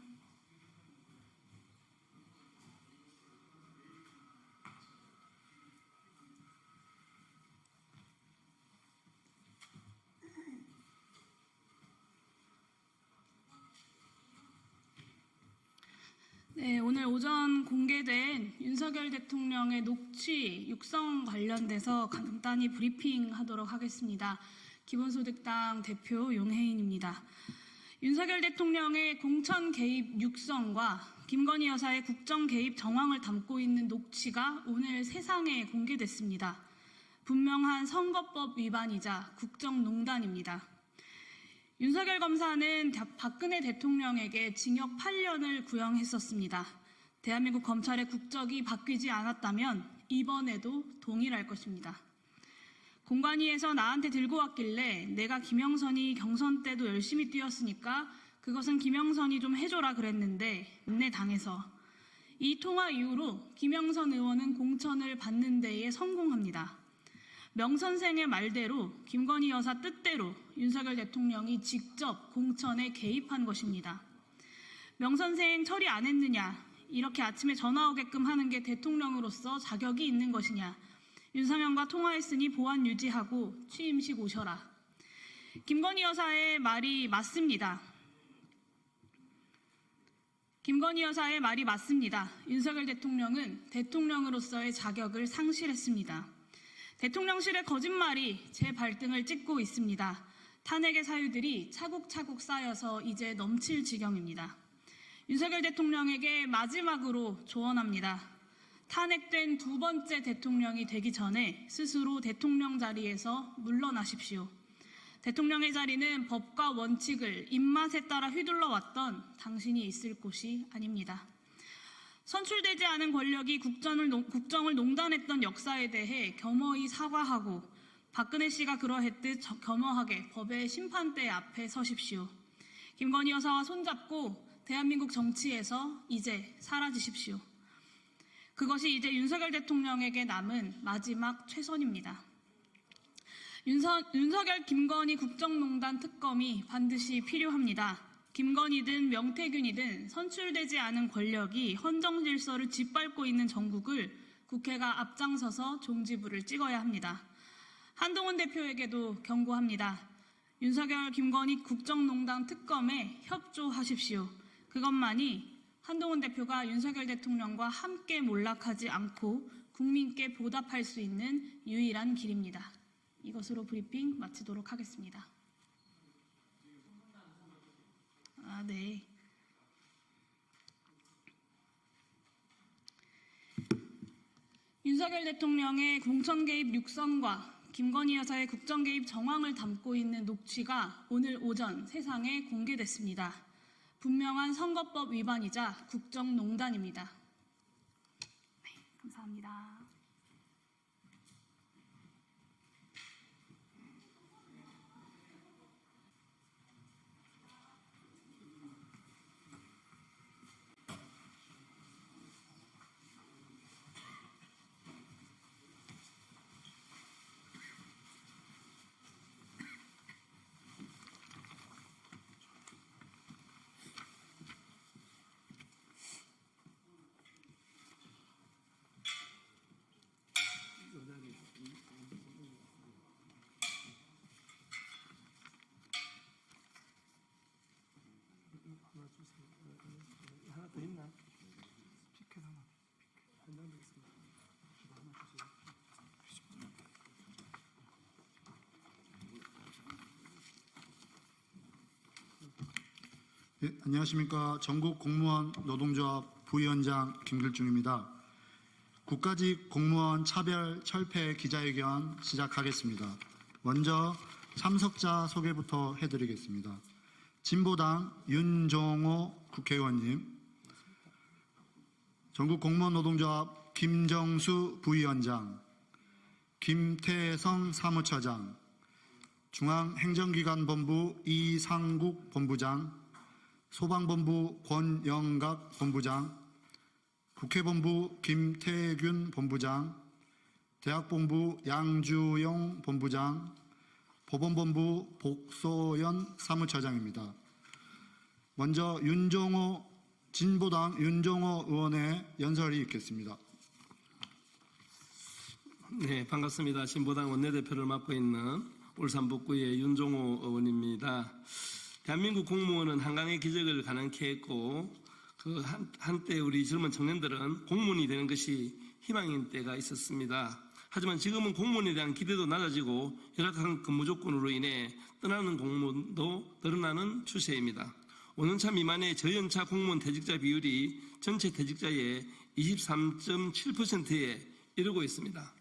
네, 오늘 오전 공개된 윤석열 대통령의 녹취 육성 관련돼서 간단히 브리핑하도록 하겠습니다. 기본소득당 대표 용혜인입니다. 윤석열 대통령의 공천 개입 육성과 김건희 여사의 국정 개입 정황을 담고 있는 녹취가 오늘 세상에 공개됐습니다. 분명한 선거법 위반이자 국정농단입니다. 윤석열 검사는 박근혜 대통령에게 징역 8년을 구형했었습니다. 대한민국 검찰의 국적이 바뀌지 않았다면 이번에도 동일할 것입니다. 공관위에서 나한테 들고 왔길래 내가 김영선이 경선 때도 열심히 뛰었으니까 그것은 김영선이 좀 해줘라 그랬는데 내 당해서 이 통화 이후로 김영선 의원은 공천을 받는 데에 성공합니다. 명 선생의 말대로 김건희 여사 뜻대로 윤석열 대통령이 직접 공천에 개입한 것입니다. 명 선생 처리 안 했느냐, 이렇게 아침에 전화 오게끔 하는 게 대통령으로서 자격이 있는 것이냐, 윤석열과 통화했으니 보안 유지하고 취임식 오셔라. 김건희 여사의 말이 맞습니다. 김건희 여사의 말이 맞습니다. 윤석열 대통령은 대통령으로서의 자격을 상실했습니다. 대통령실의 거짓말이 제 발등을 찍고 있습니다. 탄핵의 사유들이 차곡차곡 쌓여서 이제 넘칠 지경입니다. 윤석열 대통령에게 마지막으로 조언합니다. 탄핵된 두 번째 대통령이 되기 전에 스스로 대통령 자리에서 물러나십시오. 대통령의 자리는 법과 원칙을 입맛에 따라 휘둘러 왔던 당신이 있을 곳이 아닙니다. 선출되지 않은 권력이 국정을 농단했던 역사에 대해 겸허히 사과하고 박근혜 씨가 그러했듯 겸허하게 법의 심판대 앞에 서십시오. 김건희 여사와 손잡고 대한민국 정치에서 이제 사라지십시오. 그것이 이제 윤석열 대통령에게 남은 마지막 최선입니다. 윤석열 김건희 국정농단 특검이 반드시 필요합니다. 김건희든 명태균이든 선출되지 않은 권력이 헌정 질서를 짓밟고 있는 정국을 국회가 앞장서서 종지부를 찍어야 합니다. 한동훈 대표에게도 경고합니다. 윤석열 김건희 국정농단 특검에 협조하십시오. 그것만이 한동훈 대표가 윤석열 대통령과 함께 몰락하지 않고 국민께 보답할 수 있는 유일한 길입니다. 이것으로 브리핑 마치도록 하겠습니다. 네. 윤석열 대통령의 공천 개입 육성과 김건희 여사의 국정 개입 정황을 담고 있는 녹취가 오늘 오전 세상에 공개됐습니다. 분명한 선거법 위반이자 국정농단입니다. 네, 감사합니다. 네, 안녕하십니까. 전국 공무원 노동조합 부위원장 김길중입니다. 국가직 공무원 차별 철폐 기자회견 시작하겠습니다. 먼저 참석자 소개부터 해드리겠습니다. 진보당 윤종호 국회의원님, 전국 공무원 노동조합 김정수 부위원장, 김태성 사무처장, 중앙행정기관본부 이상국 본부장, 소방본부 권영각 본부장, 국회본부 김태균 본부장, 대학본부 양주용 본부장, 법원본부 복소연 사무처장입니다. 먼저 진보당 윤종호 의원의 연설이 있겠습니다. 네, 반갑습니다. 진보당 원내대표를 맡고 있는 울산 북구의 윤종호 의원입니다. 대한민국 공무원은 한강의 기적을 가능케 했고 한때 우리 젊은 청년들은 공무원이 되는 것이 희망인 때가 있었습니다. 하지만 지금은 공무원에 대한 기대도 낮아지고 열악한 근무 조건으로 인해 떠나는 공무원도 늘어나는 추세입니다. 5년차 미만의 저연차 공무원 퇴직자 비율이 전체 퇴직자의 23.7%에 이르고 있습니다.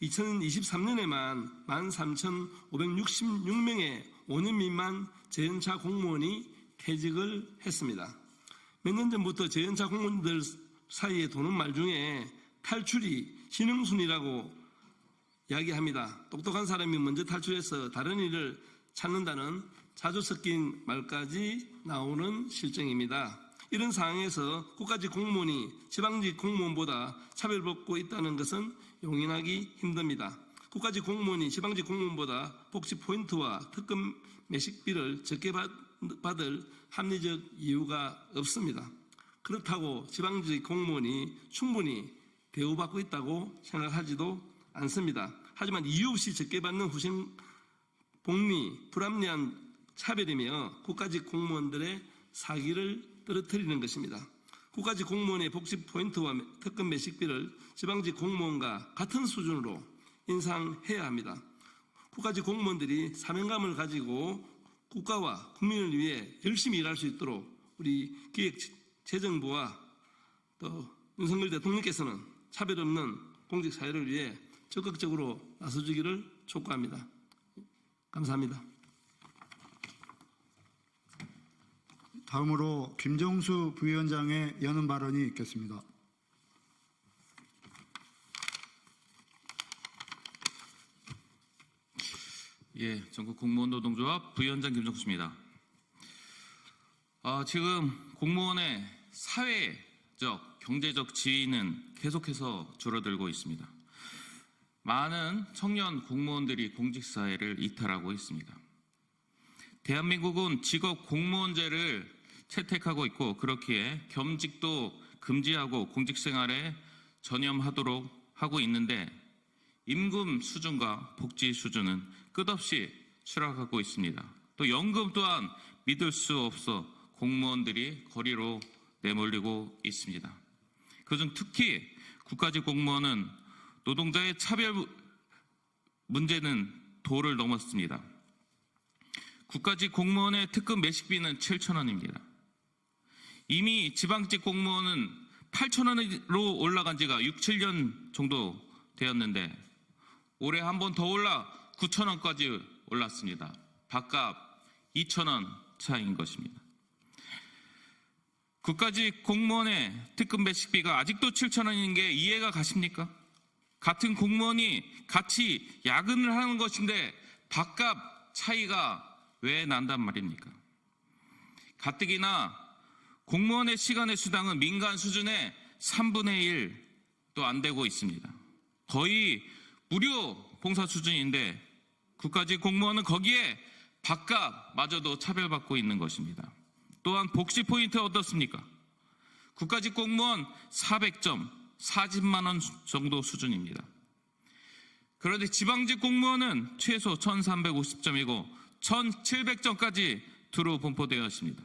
2023년에만 13,566명의 5년 미만 저연차 공무원이 퇴직을 했습니다. 몇 년 전부터 저연차 공무원들 사이에 도는 말 중에 탈출이 신흥순이라고 이야기합니다. 똑똑한 사람이 먼저 탈출해서 다른 일을 찾는다는 자주 섞인 말까지 나오는 실정입니다. 이런 상황에서 국가직 공무원이 지방직 공무원보다 차별받고 있다는 것은 용인하기 힘듭니다. 국가직 공무원이 지방직 공무원보다 복지 포인트와 특급 매식비를 적게 받을 합리적 이유가 없습니다. 그렇다고 지방직 공무원이 충분히 대우받고 있다고 생각하지도 않습니다. 하지만 이유 없이 적게 받는 후생 복리, 불합리한 차별이며 국가직 공무원들의 사기를 떨어뜨리는 것입니다. 국가직 공무원의 복지 포인트와 특급 매식비를 지방직 공무원과 같은 수준으로 인상해야 합니다. 국가직 공무원들이 사명감을 가지고 국가와 국민을 위해 열심히 일할 수 있도록 우리 기획재정부와 또 윤석열 대통령께서는 차별 없는 공직 사회를 위해 적극적으로 나서주기를 촉구합니다. 감사합니다. 다음으로 김정수 부위원장의 여는 발언이 있겠습니다. 예, 전국 공무원 노동조합 부위원장 김정수입니다. 지금 공무원의 사회적, 경제적 지위는 계속해서 줄어들고 있습니다. 많은 청년 공무원들이 공직사회를 이탈하고 있습니다. 대한민국은 직업 공무원제를 채택하고 있고 그렇기에 겸직도 금지하고 공직생활에 전념하도록 하고 있는데 임금 수준과 복지 수준은 끝없이 추락하고 있습니다. 또 연금 또한 믿을 수 없어 공무원들이 거리로 내몰리고 있습니다. 그중 특히 국가직 공무원은 노동자의 차별 문제는 도를 넘었습니다. 국가직 공무원의 특급 매식비는 7,000원입니다. 이미 지방직 공무원은 8,000원으로 올라간 지가 6, 7년 정도 되었는데 올해 한 번 더 올라 9,000원까지 올랐습니다. 밥값 2,000원 차이인 것입니다. 국가직 공무원의 특급 매식비가 아직도 7,000원인 게 이해가 가십니까? 같은 공무원이 같이 야근을 하는 것인데 밥값 차이가 왜 난단 말입니까? 가뜩이나 공무원의 시간의 수당은 민간 수준의 3분의 1도 안 되고 있습니다. 거의 무료 봉사 수준인데 국가직 공무원은 거기에 밥값마저도 차별받고 있는 것입니다. 또한 복지 포인트 어떻습니까? 국가직 공무원 400점, 40만 원 정도 수준입니다. 그런데 지방직 공무원은 최소 1350점이고 1700점까지 두루 분포되어 있습니다.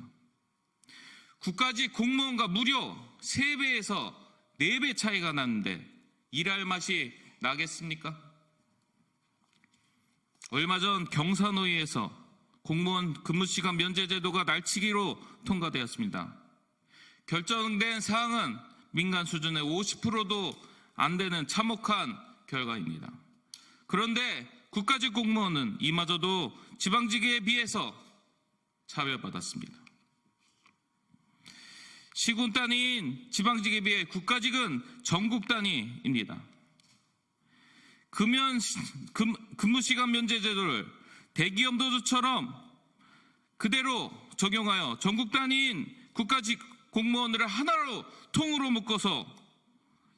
국가직 공무원과 무려 3배에서 4배 차이가 나는데 일할 맛이 나겠습니까? 얼마 전 경사노위에서 공무원 근무시간 면제 제도가 날치기로 통과되었습니다. 결정된 사항은 민간 수준의 50%도 안 되는 참혹한 결과입니다. 그런데 국가직 공무원은 이마저도 지방직에 비해서 차별받았습니다. 시군 단위인 지방직에 비해 국가직은 전국 단위입니다. 근무시간 면제 제도를 대기업 노조처럼 그대로 적용하여 전국 단위인 국가직 공무원들을 하나로 통으로 묶어서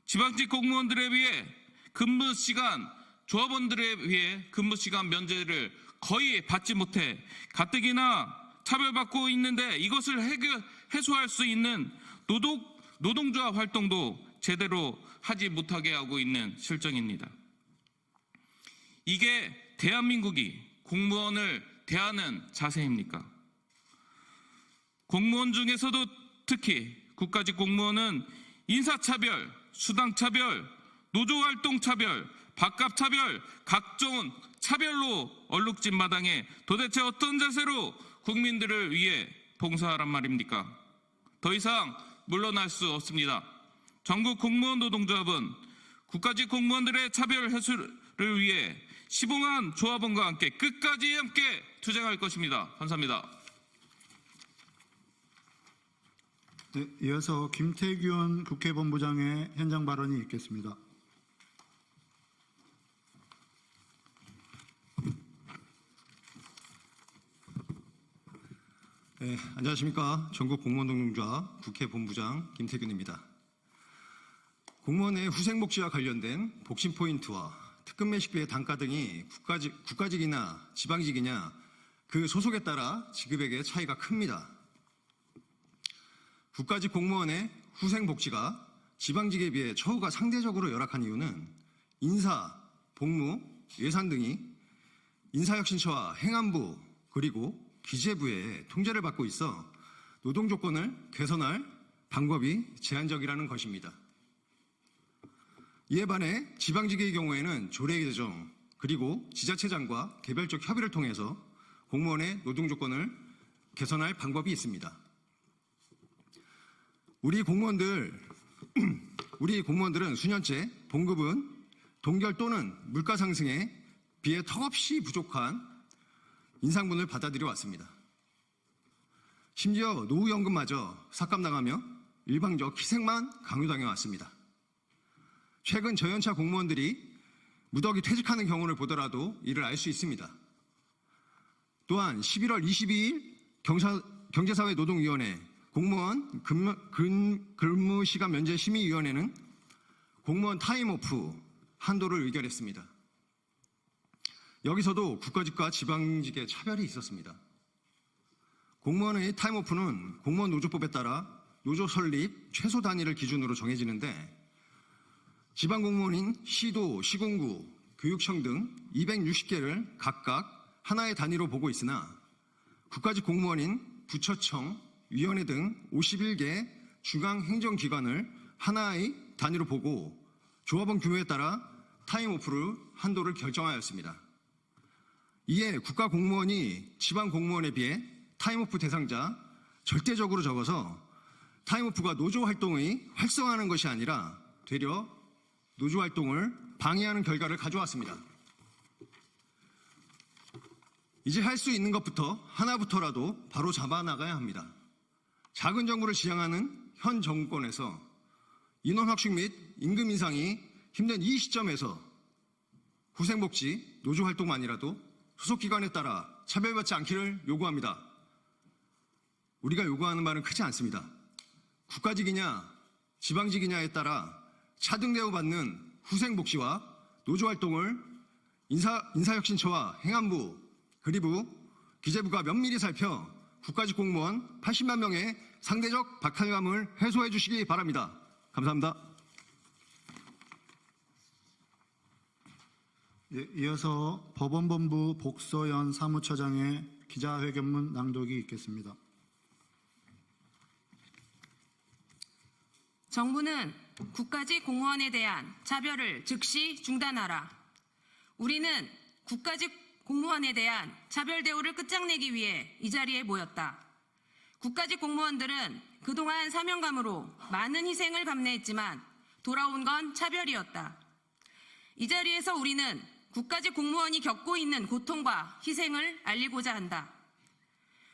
지방직 공무원들에 비해 근무시간, 조합원들에 비해 근무시간 면제를 거의 받지 못해 가뜩이나 차별받고 있는데 이것을 해소할 수 있는 노동조합 활동도 제대로 하지 못하게 하고 있는 실정입니다. 이게 대한민국이 공무원을 대하는 자세입니까? 공무원 중에서도 특히 국가직 공무원은 인사차별, 수당차별, 노조활동차별, 밥값차별, 각종 차별로 얼룩진 마당에 도대체 어떤 자세로 국민들을 위해 봉사하란 말입니까? 더 이상 물러날 수 없습니다. 전국 공무원 노동조합은 국가직 공무원들의 차별 해소를 위해 시봉한 조합원과 함께 끝까지 함께 투쟁할 것입니다. 감사합니다. 네, 이어서 김태균 국회본부장의 현장 발언이 있겠습니다. 네, 안녕하십니까. 전국 공무원노동조합 국회본부장 김태균입니다. 공무원의 후생복지와 관련된 복심포인트와 특급 매식비의 단가 등이 국가직이나 지방직이냐 그 소속에 따라 지급액의 차이가 큽니다. 국가직 공무원의 후생복지가 지방직에 비해 처우가 상대적으로 열악한 이유는 인사, 복무, 예산 등이 인사혁신처와 행안부 그리고 기재부의 통제를 받고 있어 노동 조건을 개선할 방법이 제한적이라는 것입니다. 이에 반해 지방직의 경우에는 조례 개정 그리고 지자체장과 개별적 협의를 통해서 공무원의 노동 조건을 개선할 방법이 있습니다. 우리 공무원들은 수년째 봉급은 동결 또는 물가 상승에 비해 턱없이 부족한 인상분을 받아들여 왔습니다. 심지어 노후연금마저 삭감당하며 일방적 희생만 강요당해 왔습니다. 최근 저연차 공무원들이 무더기 퇴직하는 경우를 보더라도 이를 알 수 있습니다. 또한 11월 22일 경제사회노동위원회 공무원 근무시간 면제 심의위원회는 공무원 타임오프 한도를 의결했습니다. 여기서도 국가직과 지방직의 차별이 있었습니다. 공무원의 타임오프는 공무원 노조법에 따라 노조 설립 최소 단위를 기준으로 정해지는데 지방 공무원인 시도, 시군구, 교육청 등 260개를 각각 하나의 단위로 보고 있으나 국가직 공무원인 부처청, 위원회 등 51개 중앙행정기관을 하나의 단위로 보고 조합원 규모에 따라 타임오프를 한도를 결정하였습니다. 이에 국가 공무원이 지방 공무원에 비해 타임오프 대상자 절대적으로 적어서 타임오프가 노조 활동의 활성화하는 것이 아니라 되려 노조 활동을 방해하는 결과를 가져왔습니다. 이제 할 수 있는 것부터 하나부터라도 바로 잡아나가야 합니다. 작은 정부를 지향하는 현 정권에서 인원 확충 및 임금 인상이 힘든 이 시점에서 후생복지, 노조 활동만이라도 소속기관에 따라 차별받지 않기를 요구합니다. 우리가 요구하는 말은 크지 않습니다. 국가직이냐 지방직이냐에 따라 차등 대우받는 후생복지와 노조활동을 인사혁신처와 행안부 그리고 기재부가 면밀히 살펴 국가직 공무원 80만 명의 상대적 박탈감을 해소해 주시기 바랍니다. 감사합니다. 예, 이어서 법원본부 복서연 사무처장의 기자회견문 낭독이 있겠습니다. 정부는 국가직 공무원에 대한 차별을 즉시 중단하라. 우리는 국가직 공무원에 대한 차별 대우를 끝장내기 위해 이 자리에 모였다. 국가직 공무원들은 그동안 사명감으로 많은 희생을 감내했지만 돌아온 건 차별이었다. 이 자리에서 우리는 국가직 공무원이 겪고 있는 고통과 희생을 알리고자 한다.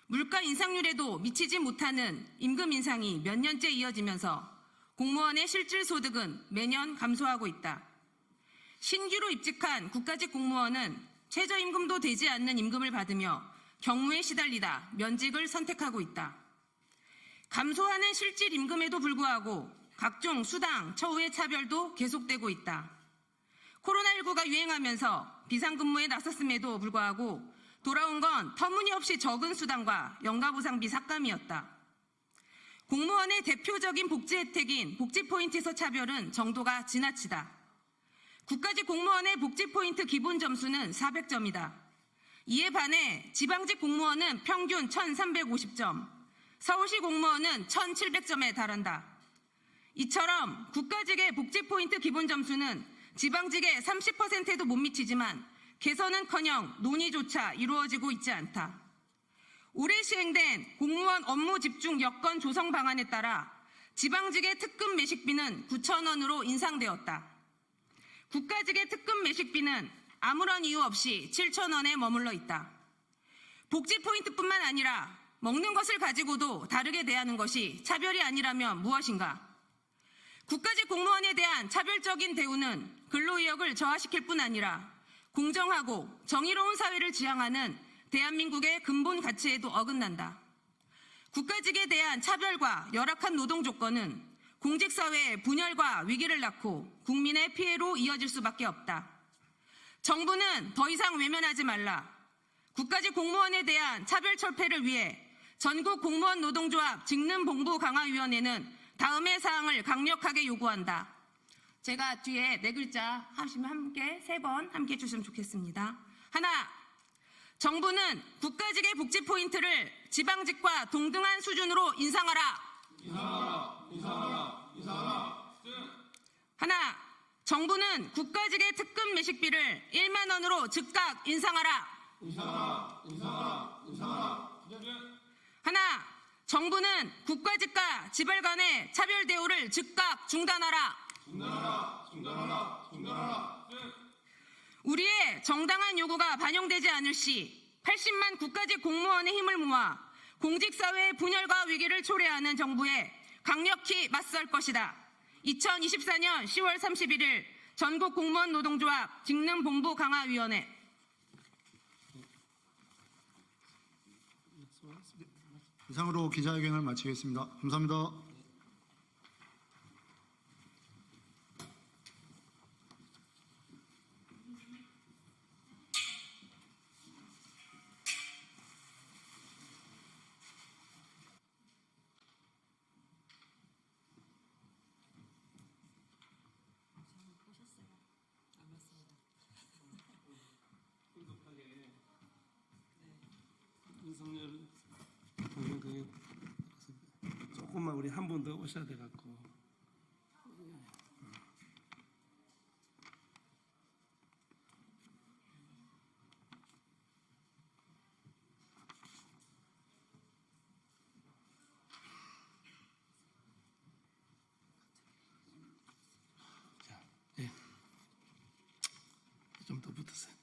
물가 인상률에도 미치지 못하는 임금 인상이 몇 년째 이어지면서 공무원의 실질 소득은 매년 감소하고 있다. 신규로 입직한 국가직 공무원은 최저임금도 되지 않는 임금을 받으며 경무에 시달리다 면직을 선택하고 있다. 감소하는 실질 임금에도 불구하고 각종 수당, 처우의 차별도 계속되고 있다. 코로나19가 유행하면서 비상근무에 나섰음에도 불구하고 돌아온 건 터무니없이 적은 수당과 연가보상비 삭감이었다. 공무원의 대표적인 복지 혜택인 복지포인트에서 차별은 정도가 지나치다. 국가직 공무원의 복지포인트 기본 점수는 400점이다. 이에 반해 지방직 공무원은 평균 1,350점, 서울시 공무원은 1,700점에 달한다. 이처럼 국가직의 복지포인트 기본 점수는 지방직의 30%에도 못 미치지만 개선은커녕 논의조차 이루어지고 있지 않다. 올해 시행된 공무원 업무 집중 여건 조성 방안에 따라 지방직의 특급 매식비는 9,000원으로 인상되었다. 국가직의 특급 매식비는 아무런 이유 없이 7,000원에 머물러 있다. 복지 포인트뿐만 아니라 먹는 것을 가지고도 다르게 대하는 것이 차별이 아니라면 무엇인가? 국가직 공무원에 대한 차별적인 대우는 근로의욕을 저하시킬 뿐 아니라 공정하고 정의로운 사회를 지향하는 대한민국의 근본 가치에도 어긋난다. 국가직에 대한 차별과 열악한 노동 조건은 공직사회의 분열과 위기를 낳고 국민의 피해로 이어질 수밖에 없다. 정부는 더 이상 외면하지 말라. 국가직 공무원에 대한 차별 철폐를 위해 전국 공무원 노동조합 직능본부 강화위원회는 다음의 사항을 강력하게 요구한다. 제가 뒤에 네 글자 하시면 함께 세 번 함께 해주시면 좋겠습니다. 하나, 정부는 국가직의 복지 포인트를 지방직과 동등한 수준으로 인상하라. 하나, 정부는 국가직의 특급 매식비를 1만 원으로 즉각 인상하라. 하나, 정부는 국가직과 지발 간의 차별 대우를 즉각 중단하라. 우리의 정당한 요구가 반영되지 않을 시 80만 국가직 공무원의 힘을 모아 공직사회의 분열과 위기를 초래하는 정부에 강력히 맞설 것이다. 2024년 10월 31일 전국 공무원 노동조합 직능본부 강화위원회. 이상으로 기자회견을 마치겠습니다. 감사합니다. 윤석열 대통령 조금만 우리 한 분 더 오셔야 돼 갖고. 자, 예. 좀 더 붙으세요.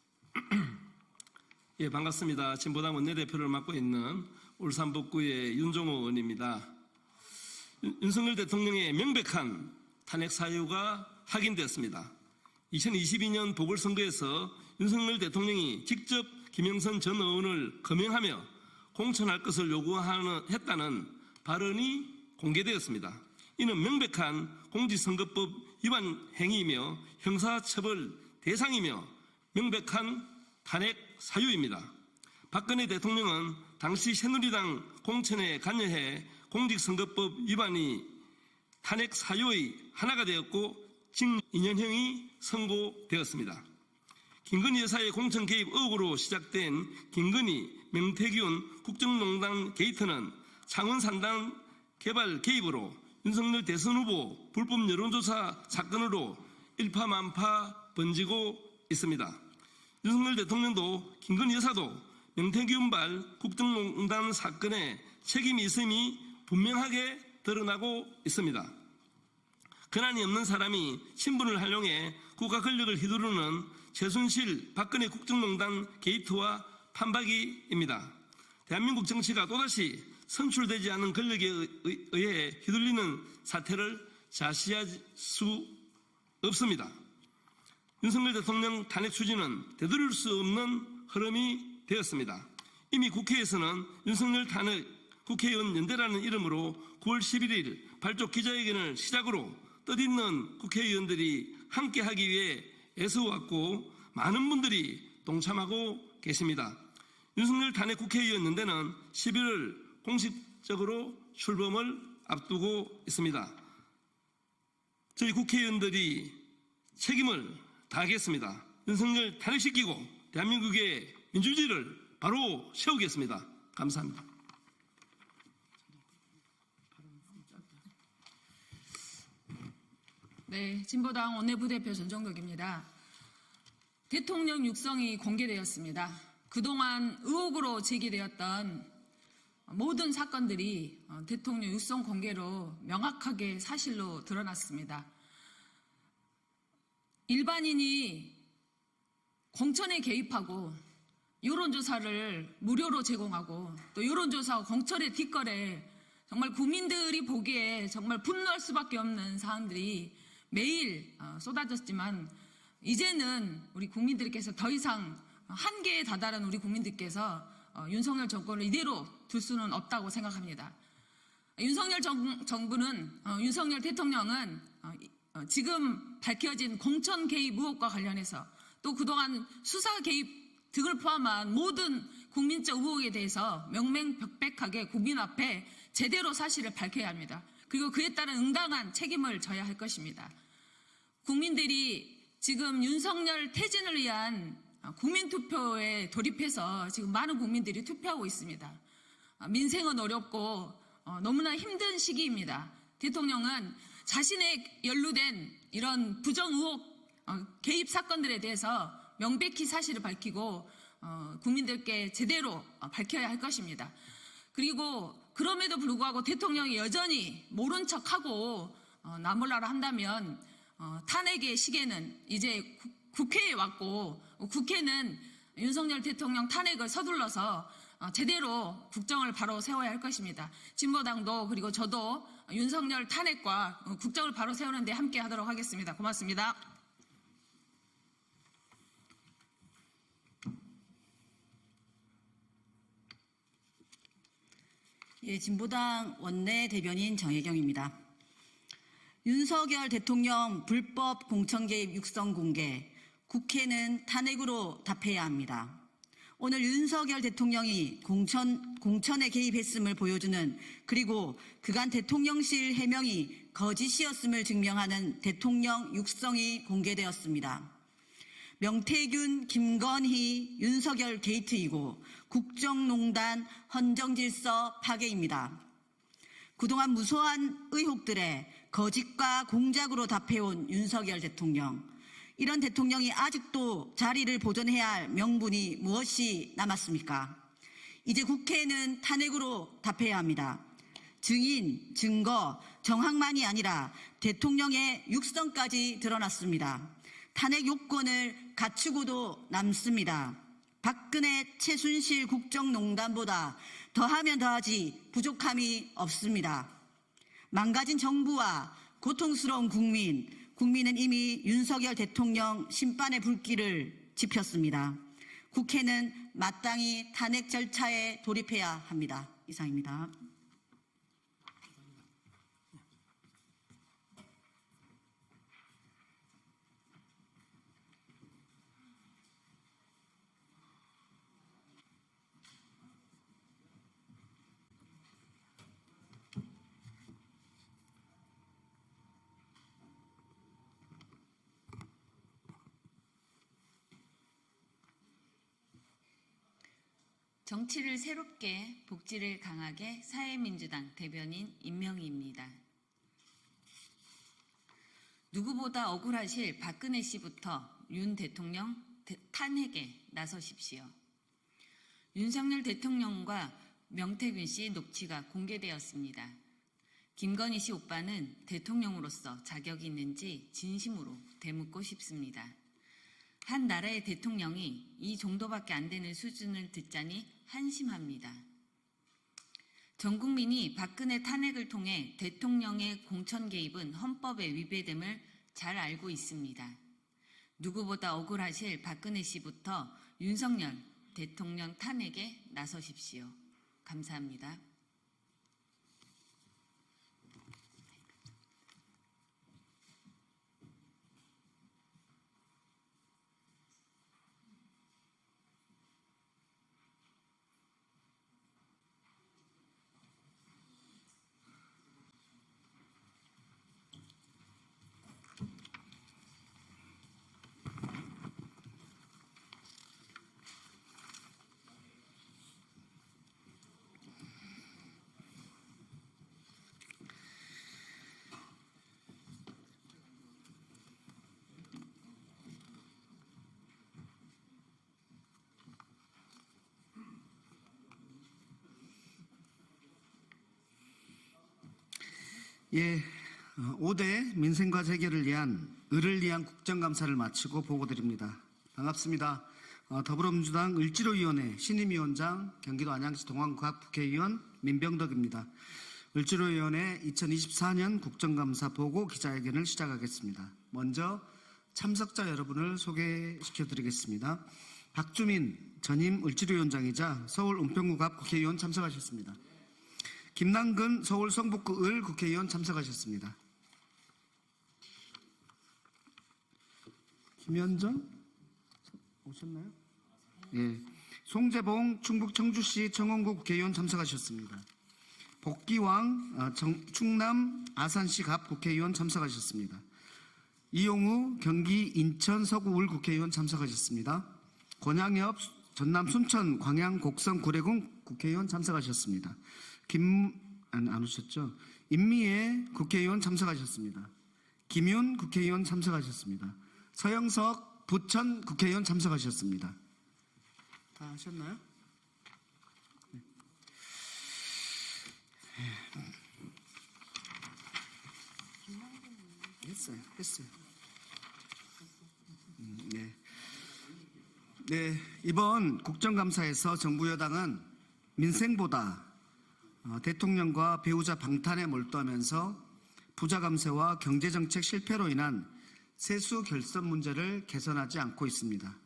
예, 반갑습니다. 진보당 원내대표를 맡고 있는 울산 북구의 윤종호 의원입니다. 윤석열 대통령의 명백한 탄핵 사유가 확인되었습니다. 2022년 보궐선거에서 윤석열 대통령이 직접 김영선 전 의원을 거명하며 공천할 것을 요구했다는 발언이 공개되었습니다. 이는 명백한 공직선거법 위반 행위이며 형사처벌 대상이며 명백한 탄핵 사유입니다. 박근혜 대통령은 당시 새누리당 공천에 관여해 공직선거법 위반이 탄핵 사유의 하나가 되었고 징 2년형이 선고되었습니다. 김건희 여사의 공천 개입 의혹으로 시작된 김건희, 명태균 국정농단 게이트는 창원산단 개발 개입으로 윤석열 대선 후보 불법 여론조사 사건으로 일파만파 번지고 있습니다. 윤석열 대통령도 김건희 여사도 명태균발 국정농단 사건에 책임이 있음이 분명하게 드러나고 있습니다. 근한이 없는 사람이 신분을 활용해 국가 권력을 휘두르는 최순실 박근혜 국정농단 게이트와 판박이입니다. 대한민국 정치가 또다시 선출되지 않은 권력에 의해 휘둘리는 사태를 자시할 수 없습니다. 윤석열 대통령 탄핵 추진은 되돌릴 수 없는 흐름이 되었습니다. 이미 국회에서는 윤석열 탄핵 국회의원 연대라는 이름으로 9월 11일 발족 기자회견을 시작으로 뜻있는 국회의원들이 함께하기 위해 애써왔고 많은 분들이 동참하고 계십니다. 윤석열 탄핵 국회의원 연대는 11월 공식적으로 출범을 앞두고 있습니다. 저희 국회의원들이 책임을 다하겠습니다. 윤석열 탄핵시키고 대한민국의 민주주의를 바로 세우겠습니다. 감사합니다. 네, 진보당 원내부대표 전정덕입니다. 대통령 육성이 공개되었습니다. 그동안 의혹으로 제기되었던 모든 사건들이 대통령 육성 공개로 명확하게 사실로 드러났습니다. 일반인이 공천에 개입하고 여론조사를 무료로 제공하고 또 여론조사와 공천의 뒷거래 정말 국민들이 보기에 정말 분노할 수밖에 없는 사안들이 매일 쏟아졌지만 이제는 우리 국민들께서 더 이상 한계에 다다른 우리 국민들께서 윤석열 정권을 이대로 둘 수는 없다고 생각합니다. 윤석열 정부는 윤석열 대통령은 지금 밝혀진 공천 개입 의혹과 관련해서 또 그동안 수사 개입 등을 포함한 모든 국민적 의혹에 대해서 명명백백하게 국민 앞에 제대로 사실을 밝혀야 합니다. 그리고 그에 따른 응당한 책임을 져야 할 것입니다. 국민들이 지금 윤석열 퇴진을 위한 국민투표에 돌입해서 지금 많은 국민들이 투표하고 있습니다. 민생은 어렵고 너무나 힘든 시기입니다. 대통령은 자신의 연루된 이런 부정 의혹 개입 사건들에 대해서 명백히 사실을 밝히고 국민들께 제대로 밝혀야 할 것입니다. 그리고 그럼에도 불구하고 대통령이 여전히 모른 척하고 나몰라라 한다면 탄핵의 시계는 이제 국회에 왔고 국회는 윤석열 대통령 탄핵을 서둘러서 제대로 국정을 바로 세워야 할 것입니다. 진보당도 그리고 저도 윤석열 탄핵과 국정을 바로 세우는 데 함께 하도록 하겠습니다. 고맙습니다. 예, 진보당 원내대변인 정혜경입니다. 윤석열 대통령 불법 공천 개입 육성 공개, 국회는 탄핵으로 답해야 합니다. 오늘 윤석열 대통령이 공천에 개입했음을 보여주는, 그리고 그간 대통령실 해명이 거짓이었음을 증명하는 대통령 육성이 공개되었습니다. 명태균, 김건희, 윤석열 게이트이고 국정농단 헌정질서 파괴입니다. 그동안 무수한 의혹들에 거짓과 공작으로 답해온 윤석열 대통령. 이런 대통령이 아직도 자리를 보존해야 할 명분이 무엇이 남았습니까? 이제 국회는 탄핵으로 답해야 합니다. 증인, 증거, 정황만이 아니라 대통령의 육성까지 드러났습니다. 탄핵 요건을 갖추고도 남습니다. 박근혜, 최순실 국정농단보다 더하면 더하지 부족함이 없습니다. 망가진 정부와 고통스러운 국민은 이미 윤석열 대통령 심판의 불길을 지폈습니다. 국회는 마땅히 탄핵 절차에 돌입해야 합니다. 이상입니다. 정치를 새롭게, 복지를 강하게, 사회민주당 대변인 임명희입니다. 누구보다 억울하실 박근혜 씨부터 윤 대통령 탄핵에 나서십시오. 윤석열 대통령과 명태균 씨 녹취가 공개되었습니다. 김건희 씨 오빠는 대통령으로서 자격이 있는지 진심으로 되묻고 싶습니다. 한 나라의 대통령이 이 정도밖에 안 되는 수준을 듣자니 한심합니다. 전 국민이 박근혜 탄핵을 통해 대통령의 공천 개입은 헌법에 위배됨을 잘 알고 있습니다. 누구보다 억울하실 박근혜 씨부터 윤석열 대통령 탄핵에 나서십시오. 감사합니다. 예, 5대 민생과 재결을 위한 을을 위한 국정감사를 마치고 보고드립니다. 반갑습니다. 더불어민주당 을지로위원회 신임위원장 경기도 안양시 동안구합 국회의원 민병덕입니다. 을지로위원회 2024년 국정감사 보고 기자회견을 시작하겠습니다. 먼저 참석자 여러분을 소개시켜드리겠습니다. 박주민 전임 을지로위원장이자 서울 은평구갑 국회의원 참석하셨습니다. 김남근 서울 성북구 을 국회의원 참석하셨습니다. 김현정 오셨나요? 예. 송재봉 충북 청주시 청원구 국회의원 참석하셨습니다. 복기왕 충남 아산시 갑 국회의원 참석하셨습니다. 이용우 경기 인천 서구 울 국회의원 참석하셨습니다. 권양엽 전남 순천 광양 곡성 구례군 국회의원 참석하셨습니다. 안 오셨죠? 임미애 국회의원 참석하셨습니다. 김윤 국회의원 참석하셨습니다. 서영석 부천 국회의원 참석하셨습니다. 다 하셨나요? 네. 했어요. 네. 네, 이번 국정감사에서 정부 여당은 민생보다 대통령과 배우자 방탄에 몰두하면서 부자 감세와 경제정책 실패로 인한 세수 결선 문제를 개선하지 않고 있습니다.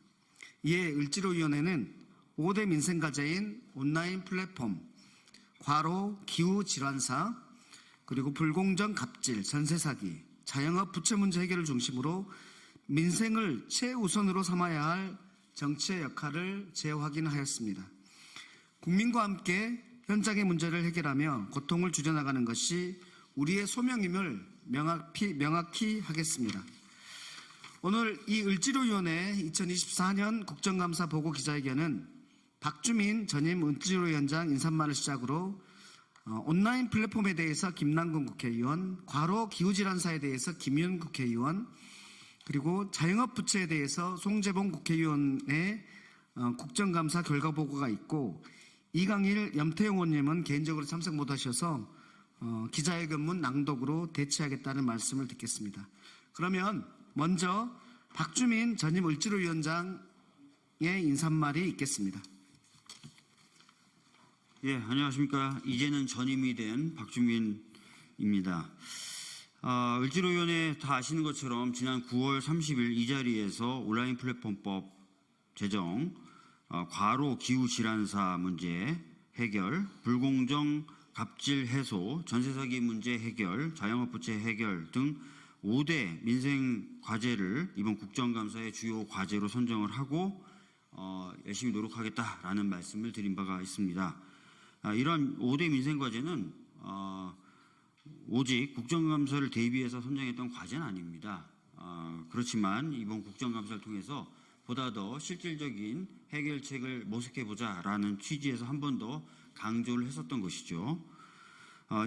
이에 을지로위원회는 5대 민생과제인 온라인 플랫폼, 과로 기후질환사, 그리고 불공정 갑질, 전세 사기, 자영업 부채 문제 해결을 중심으로 민생을 최우선으로 삼아야 할 정치의 역할을 재확인하였습니다. 국민과 함께 현장의 문제를 해결하며 고통을 줄여나가는 것이 우리의 소명임을 명확히 하겠습니다. 오늘 이 을지로위원회 2024년 국정감사 보고 기자회견은 박주민 전임 을지로위원장 인사말을 시작으로 온라인 플랫폼에 대해서 김남근 국회의원, 과로 기후질환사에 대해서 김윤 국회의원, 그리고 자영업 부채에 대해서 송재봉 국회의원의 국정감사 결과 보고가 있고, 이강일 염태용 의원님은 개인적으로 참석 못하셔서 기자회견문 낭독으로 대체하겠다는 말씀을 듣겠습니다. 그러면 먼저 박주민 전임 을지로위원장의 인사말이 있겠습니다. 예, 안녕하십니까. 이제는 전임이 된 박주민입니다. 을지로위원회 다 아시는 것처럼 지난 9월 30일 이 자리에서 온라인 플랫폼법 제정, 과로 기후질환사 문제 해결, 불공정 갑질 해소, 전세사기 문제 해결, 자영업 부채 해결 등 5대 민생 과제를 이번 국정감사의 주요 과제로 선정을 하고 열심히 노력하겠다라는 말씀을 드린 바가 있습니다. 이런 5대 민생 과제는 오직 국정감사를 대비해서 선정했던 과제는 아닙니다. 그렇지만 이번 국정감사를 통해서 보다 더 실질적인 해결책을 모색해보자라는 취지에서 한 번 더 강조를 했었던 것이죠.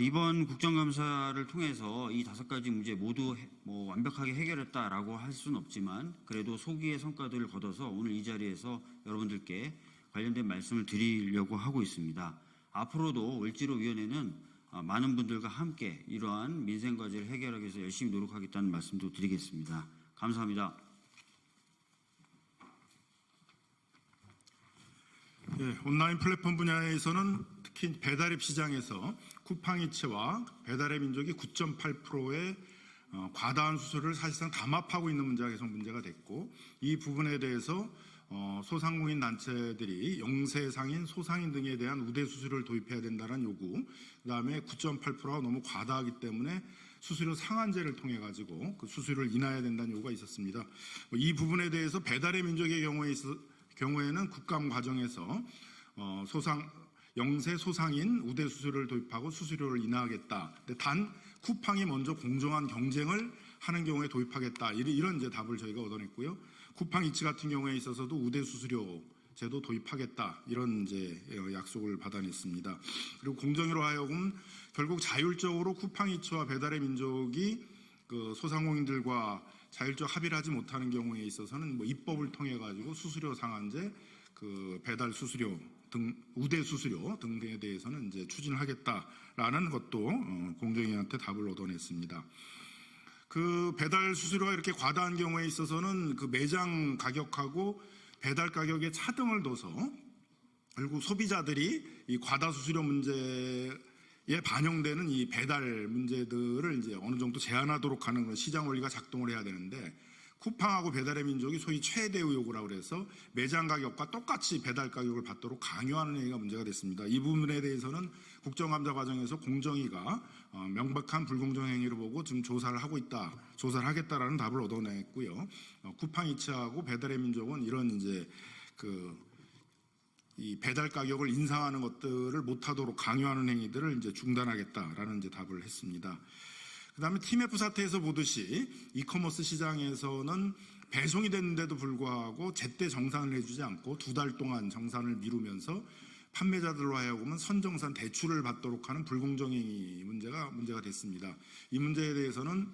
이번 국정감사를 통해서 이 5가지 문제 모두 완벽하게 해결했다라고 할 수는 없지만 그래도 소기의 성과들을 거둬서 오늘 이 자리에서 여러분들께 관련된 말씀을 드리려고 하고 있습니다. 앞으로도 을지로위원회는 많은 분들과 함께 이러한 민생과제를 해결하기 위해서 열심히 노력하겠다는 말씀도 드리겠습니다. 감사합니다. 예, 온라인 플랫폼 분야에서는 특히 배달앱 시장에서 쿠팡이츠와 배달의 민족이 9.8%의 과다한 수수료를 사실상 담합하고 있는 문제가 계속 문제가 됐고, 이 부분에 대해서 소상공인 단체들이 영세상인, 소상인 등에 대한 우대 수수료를 도입해야 된다는 요구, 그다음에 9.8%가 너무 과다하기 때문에 수수료 상한제를 통해 가지고 그 수수료를 인하해야 된다는 요구가 있었습니다. 이 부분에 대해서 배달의 민족의 경우에는 국감 과정에서 영세 소상인 우대 수수료를 도입하고 수수료를 인하하겠다. 근데 단 쿠팡이 먼저 공정한 경쟁을 하는 경우에 도입하겠다. 이런 이제 답을 저희가 얻어냈고요. 쿠팡이츠 같은 경우에 있어서도 우대 수수료 제도 도입하겠다. 이런 이제 약속을 받아냈습니다. 그리고 공정위로 하여금 결국 자율적으로 쿠팡이츠와 배달의 민족이 그 소상공인들과 자율적 합의를 하지 못하는 경우에 있어서는 입법을 통해 가지고 수수료 상한제, 그 배달 수수료 등 우대 수수료 등에 대해서는 이제 추진을 하겠다라는 것도 공정위한테 답을 얻어냈습니다. 그 배달 수수료가 이렇게 과다한 경우에 있어서는 그 매장 가격하고 배달 가격에 차등을 둬서 결국 소비자들이 이 과다 수수료 문제에 반영되는 이 배달 문제들을 이제 어느 정도 제한하도록 하는 시장 원리가 작동을 해야 되는데, 쿠팡하고 배달의 민족이 소위 최대 의혹이라고 그래서 매장 가격과 똑같이 배달 가격을 받도록 강요하는 행위가 문제가 됐습니다. 이 부분에 대해서는 국정감사 과정에서 공정위가 명백한 불공정 행위로 보고 지금 조사를 하겠다라는 답을 얻어냈고요. 쿠팡 이츠하고 배달의 민족은 이런 이제 이 배달 가격을 인상하는 것들을 못하도록 강요하는 행위들을 이제 중단하겠다라는 이제 답을 했습니다. 그다음에 TMF 사태에서 보듯이 이커머스 시장에서는 배송이 됐는데도 불구하고 제때 정산을 해주지 않고 2달 동안 정산을 미루면서 판매자들로 하여금은 선정산 대출을 받도록 하는 불공정행위 문제가 됐습니다. 이 문제에 대해서는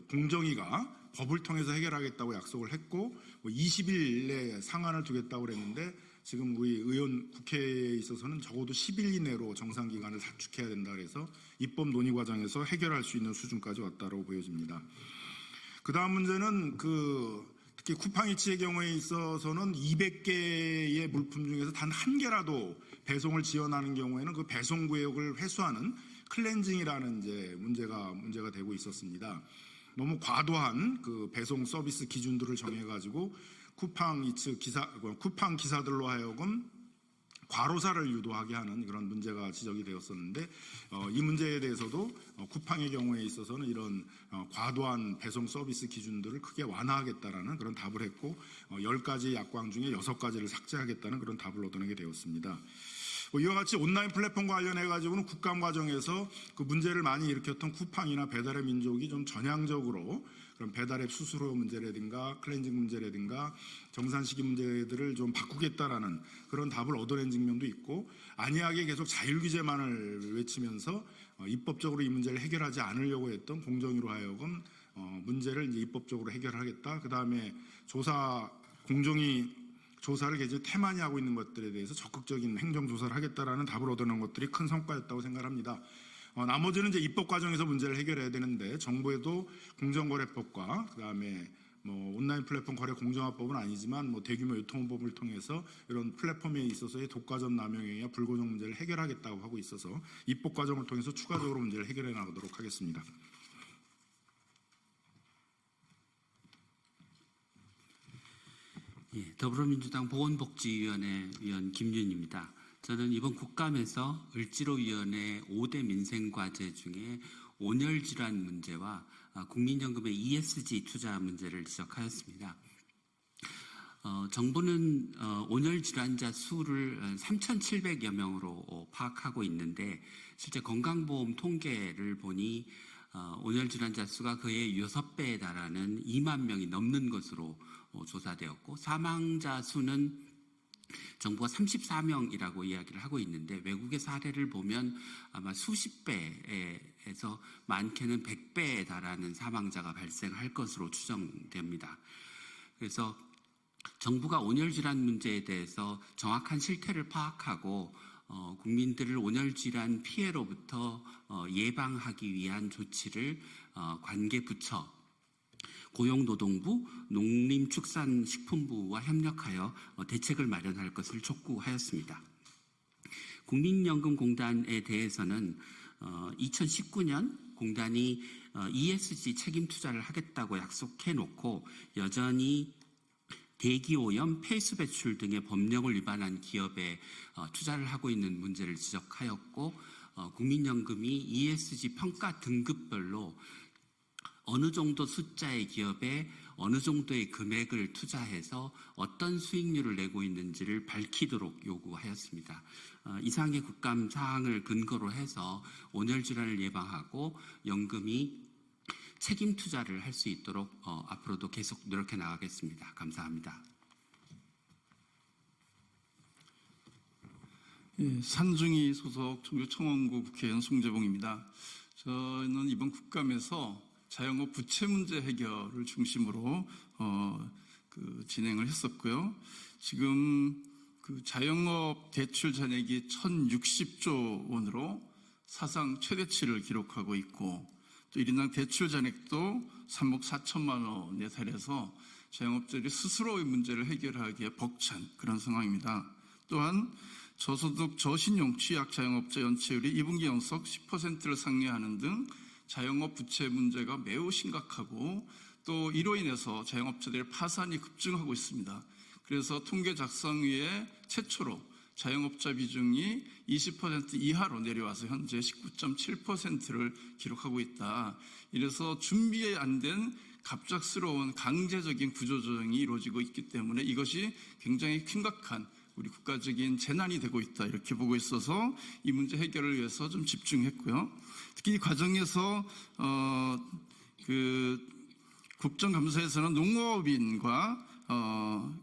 공정위가 법을 통해서 해결하겠다고 약속을 했고 20일 내에 상한을 두겠다고 그랬는데 지금 우리 국회에 있어서는 적어도 10일 이내로 정상 기간을 단축해야 된다 그래서 입법 논의 과정에서 해결할 수 있는 수준까지 왔다고 보여집니다. 그다음 문제는 특히 쿠팡이츠의 경우에 있어서는 200개의 물품 중에서 단 한 개라도 배송을 지연하는 경우에는 그 배송 구역을 회수하는 클렌징이라는 이제 문제가 되고 있었습니다. 너무 과도한 배송 서비스 기준들을 정해가지고 쿠팡 기사들로 하여금 과로사를 유도하게 하는 그런 문제가 지적이 되었었는데 이 문제에 대해서도 쿠팡의 경우에 있어서는 이런 과도한 배송 서비스 기준들을 크게 완화하겠다라는 그런 답을 했고 10가지 약관 중에 6가지를 삭제하겠다는 그런 답을 얻어내게 되었습니다. 이와 같이 온라인 플랫폼과 관련해 가지고는 국감 과정에서 그 문제를 많이 일으켰던 쿠팡이나 배달의 민족이 좀 전향적으로 그런 배달앱 수수료 문제라든가 클렌징 문제라든가 정산 시기 문제들을 좀 바꾸겠다라는 그런 답을 얻어낸 측면도 있고 안이하게 계속 자율 규제만을 외치면서 입법적으로 이 문제를 해결하지 않으려고 했던 공정위로 하여금 문제를 이제 입법적으로 해결하겠다. 그다음에 공정위 조사를 계속 태만히 하고 있는 것들에 대해서 적극적인 행정 조사를 하겠다라는 답을 얻어낸 것들이 큰 성과였다고 생각합니다. 나머지는 이제 입법 과정에서 문제를 해결해야 되는데 정부에도 공정거래법과 그다음에 온라인 플랫폼 거래 공정화법은 아니지만 대규모 유통법을 통해서 이런 플랫폼에 있어서의 독과점 남용행위와 불공정 문제를 해결하겠다고 하고 있어서 입법 과정을 통해서 추가적으로 문제를 해결해 나가도록 하겠습니다. 예, 더불어민주당 보건복지위원회 위원 김윤입니다. 저는 이번 국감에서 을지로위원회 5대 민생과제 중에 온열질환 문제와 국민연금의 ESG 투자 문제를 지적하였습니다. 정부는 온열질환자 수를 3,700여 명으로 파악하고 있는데 실제 건강보험 통계를 보니 온열질환자 수가 그의 6배에 달하는 2만 명이 넘는 것으로 조사되었고 사망자 수는 정부가 34명이라고 이야기를 하고 있는데 외국의 사례를 보면 아마 수십 배에서 많게는 100배에 달하는 사망자가 발생할 것으로 추정됩니다. 그래서 정부가 온열질환 문제에 대해서 정확한 실태를 파악하고 국민들을 온열질환 피해로부터 예방하기 위한 조치를 관계부처 고용노동부, 농림축산식품부와 협력하여 대책을 마련할 것을 촉구하였습니다. 국민연금공단에 대해서는 2019년 공단이 ESG 책임 투자를 하겠다고 약속해놓고 여전히 대기오염, 폐수 배출 등의 법령을 위반한 기업에 투자를 하고 있는 문제를 지적하였고 국민연금이 ESG 평가 등급별로 어느 정도 숫자의 기업에 어느 정도의 금액을 투자해서 어떤 수익률을 내고 있는지를 밝히도록 요구하였습니다. 이상의 국감 사항을 근거로 해서 온열질환을 예방하고 연금이 책임 투자를 할 수 있도록 앞으로도 계속 노력해 나가겠습니다. 감사합니다. 예, 산중이 소속 청주청원구 국회의원 송재봉입니다. 저는 이번 국감에서 자영업 부채 문제 해결을 중심으로 진행을 했었고요. 지금 자영업 대출 잔액이 1,060조 원으로 사상 최대치를 기록하고 있고 또 1인당 대출 잔액도 3억 4천만 원에 달해서 자영업자들이 스스로의 문제를 해결하기에 벅찬 그런 상황입니다. 또한 저소득 저신용 취약 자영업자 연체율이 2분기 연속 10%를 상회하는 등 자영업 부채 문제가 매우 심각하고 또 이로 인해서 자영업자들의 파산이 급증하고 있습니다. 그래서 통계 작성위에 최초로 자영업자 비중이 20% 이하로 내려와서 현재 19.7%를 기록하고 있다. 이래서 준비 안 된 갑작스러운 강제적인 구조조정이 이루어지고 있기 때문에 이것이 굉장히 심각한 우리 국가적인 재난이 되고 있다, 이렇게 보고 있어서 이 문제 해결을 위해서 좀 집중했고요. 특히 이 과정에서 국정감사에서는 농업인과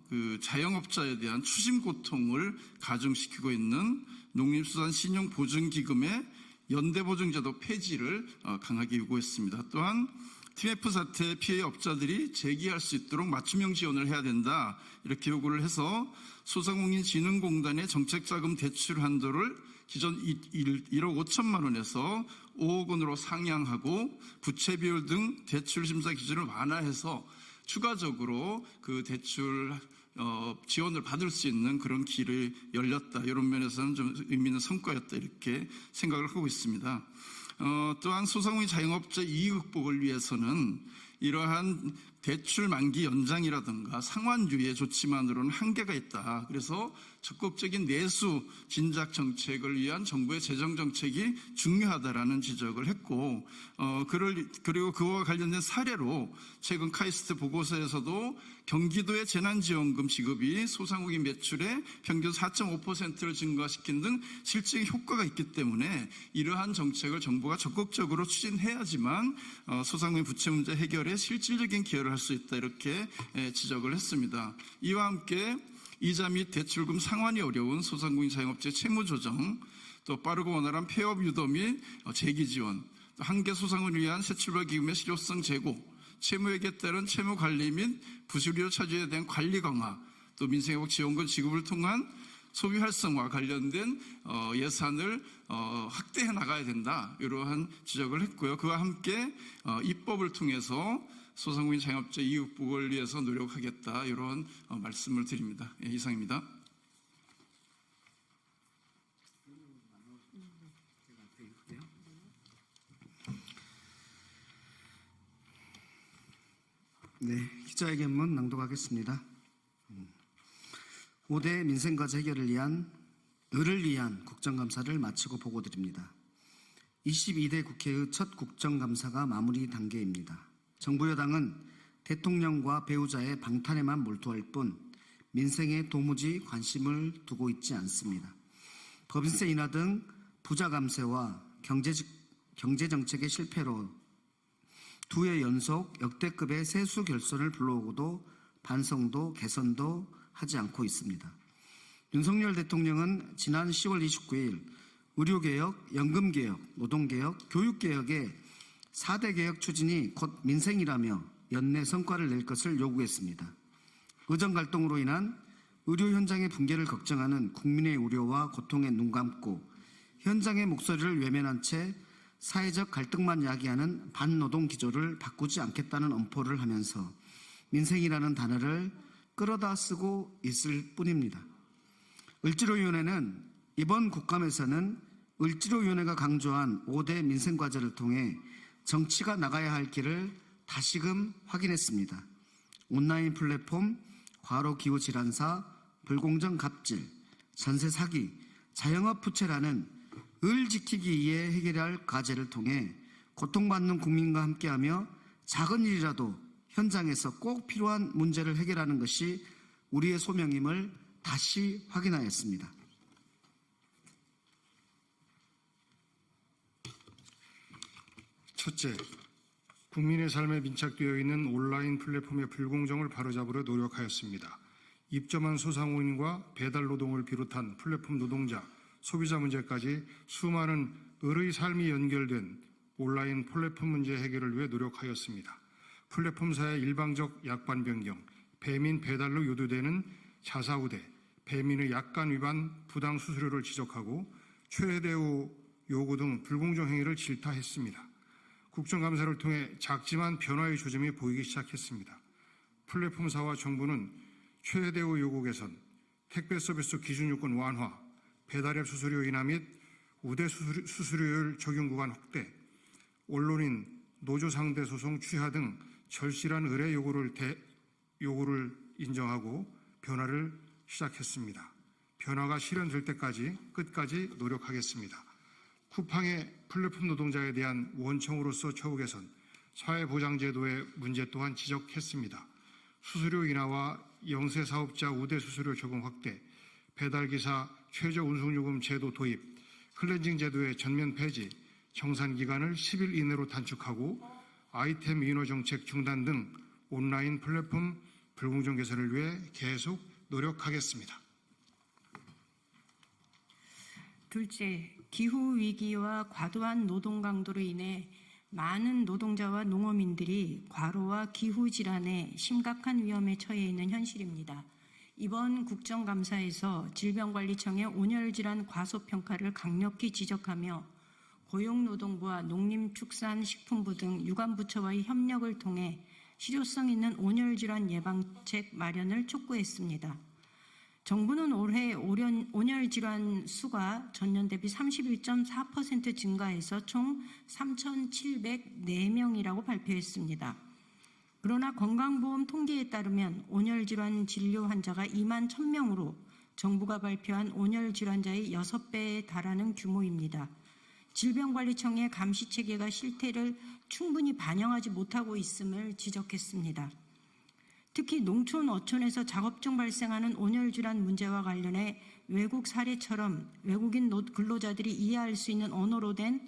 그 자영업자에 대한 추심 고통을 가중시키고 있는 농림수산신용보증기금의 연대보증제도 폐지를 강하게 요구했습니다. 또한 TF 사태 피해 업자들이 재기할 수 있도록 맞춤형 지원을 해야 된다, 이렇게 요구를 해서 소상공인진흥공단의 정책자금 대출 한도를 기존 1억 5천만 원에서 5억 원으로 상향하고 부채 비율 등 대출 심사 기준을 완화해서 추가적으로 그 대출 지원을 받을 수 있는 그런 길을 열렸다. 이런 면에서는 좀 의미 있는 성과였다, 이렇게 생각을 하고 있습니다. 또한 소상공인 자영업자 이익 극복을 위해서는 이러한 대출 만기 연장이라든가 상환 유예 조치만으로는 한계가 있다. 그래서 적극적인 내수 진작 정책을 위한 정부의 재정 정책이 중요하다라는 지적을 했고, 그리고 그와 관련된 사례로 최근 카이스트 보고서에서도 경기도의 재난지원금 지급이 소상공인 매출의 평균 4.5%를 증가시킨 등 실질적인 효과가 있기 때문에 이러한 정책을 정부가 적극적으로 추진해야지만 소상공인 부채 문제 해결에 실질적인 기여를 할 수 있다, 이렇게 지적을 했습니다. 이와 함께 이자 및 대출금 상환이 어려운 소상공인 자영업자의 채무 조정, 또 빠르고 원활한 폐업 유도 및 재기 지원, 또 한계 소상을 위한 새출발 기금의 실효성 제고, 채무액에 따른 채무 관리 및 부실료 차주에 대한 관리 강화, 또 민생회복 지원금 지급을 통한 소비 활성화 관련된 예산을 확대해 나가야 된다, 이러한 지적을 했고요. 그와 함께 입법을 통해서 소상공인 자영업자 이익 극복을 위해서 노력하겠다, 이런 말씀을 드립니다. 예, 이상입니다. 네, 기자회견문 낭독하겠습니다. 5대 민생과제 해결을 위한 국정감사를 마치고 보고드립니다. 22대 국회의 첫 국정감사가 마무리 단계입니다. 정부 여당은 대통령과 배우자의 방탄에만 몰두할 뿐 민생에 도무지 관심을 두고 있지 않습니다. 법인세 인하 등 부자 감세와 경제정책의 실패로 두 해 연속 역대급의 세수 결손을 불러오고도 반성도 개선도 하지 않고 있습니다. 윤석열 대통령은 지난 10월 29일 의료개혁, 연금개혁, 노동개혁, 교육개혁의 4대 개혁 추진이 곧 민생이라며 연내 성과를 낼 것을 요구했습니다. 의정갈등으로 인한 의료 현장의 붕괴를 걱정하는 국민의 우려와 고통에 눈 감고 현장의 목소리를 외면한 채 사회적 갈등만 야기하는 반노동 기조를 바꾸지 않겠다는 엄포를 하면서 민생이라는 단어를 끌어다 쓰고 있을 뿐입니다. 을지로위원회는 이번 국감에서는 을지로위원회가 강조한 5대 민생과제를 통해 정치가 나가야 할 길을 다시금 확인했습니다. 온라인 플랫폼, 과로기후질환사, 불공정 갑질, 전세 사기, 자영업 부채라는 을 지키기 위해 해결해야 할 과제를 통해 고통받는 국민과 함께하며 작은 일이라도 현장에서 꼭 필요한 문제를 해결하는 것이 우리의 소명임을 다시 확인하였습니다. 첫째, 국민의 삶에 밀착되어 있는 온라인 플랫폼의 불공정을 바로잡으려 노력하였습니다. 입점한 소상공인과 배달 노동을 비롯한 플랫폼 노동자, 소비자 문제까지 수많은 을의 삶이 연결된 온라인 플랫폼 문제 해결을 위해 노력하였습니다. 플랫폼사의 일방적 약관 변경, 배민 배달로 유도되는 자사우대, 배민의 약관 위반 부당 수수료를 지적하고 최대우 요구 등 불공정 행위를 질타했습니다. 국정감사를 통해 작지만 변화의 조짐이 보이기 시작했습니다. 플랫폼사와 정부는 최대우 요구 개선, 택배 서비스 기준 요건 완화, 배달앱 수수료 인하 및 우대 수수료율 적용 구간 확대, 언론인 노조 상대 소송 취하 등 절실한 의뢰 요구를 인정하고 변화를 시작했습니다. 변화가 실현될 때까지 끝까지 노력하겠습니다. 쿠팡의 플랫폼 노동자에 대한 원청으로서 처우 개선, 사회보장제도의 문제 또한 지적했습니다. 수수료 인하와 영세사업자 우대 수수료 적용 확대, 배달기사 최저 운송요금 제도 도입, 클렌징 제도의 전면 폐지, 정산기간을 10일 이내로 단축하고 아이템 인허 정책 중단 등 온라인 플랫폼 불공정 개선을 위해 계속 노력하겠습니다. 둘째, 기후위기와 과도한 노동 강도로 인해 많은 노동자와 농어민들이 과로와 기후질환에 심각한 위험에 처해 있는 현실입니다. 이번 국정감사에서 질병관리청의 온열질환 과소평가를 강력히 지적하며 고용노동부와 농림축산식품부 등 유관부처와의 협력을 통해 실효성 있는 온열질환 예방책 마련을 촉구했습니다. 정부는 올해 온열질환 수가 전년 대비 31.4% 증가해서 총 3,704명이라고 발표했습니다. 그러나 건강보험 통계에 따르면 온열질환 진료 환자가 2만 1,000명으로 정부가 발표한 온열질환자의 6배에 달하는 규모입니다. 질병관리청의 감시체계가 실태를 충분히 반영하지 못하고 있음을 지적했습니다. 특히 농촌, 어촌에서 작업 중 발생하는 온열질환 문제와 관련해 외국 사례처럼 외국인 근로자들이 이해할 수 있는 언어로 된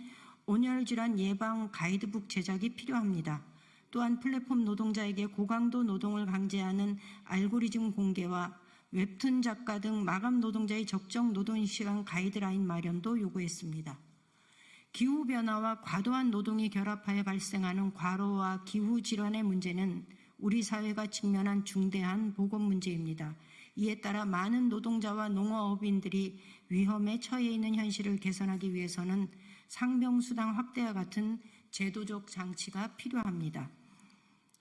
온열질환 예방 가이드북 제작이 필요합니다. 또한 플랫폼 노동자에게 고강도 노동을 강제하는 알고리즘 공개와 웹툰 작가 등 마감 노동자의 적정 노동시간 가이드라인 마련도 요구했습니다. 기후변화와 과도한 노동이 결합하여 발생하는 과로와 기후질환의 문제는 우리 사회가 직면한 중대한 보건 문제입니다. 이에 따라 많은 노동자와 농어업인들이 위험에 처해 있는 현실을 개선하기 위해서는 상병수당 확대와 같은 제도적 장치가 필요합니다.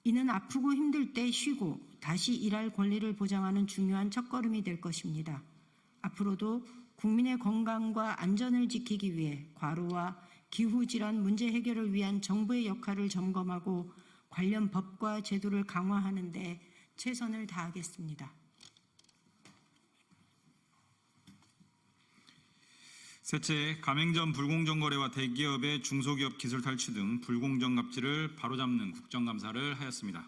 이는 아프고 힘들 때 쉬고 다시 일할 권리를 보장하는 중요한 첫걸음이 될 것입니다. 앞으로도 국민의 건강과 안전을 지키기 위해 과로와 기후질환 문제 해결을 위한 정부의 역할을 점검하고 관련 법과 제도를 강화하는 데 최선을 다하겠습니다. 셋째, 가맹점 불공정 거래와 대기업의 중소기업 기술 탈취 등 불공정 갑질을 바로잡는 국정감사를 하였습니다.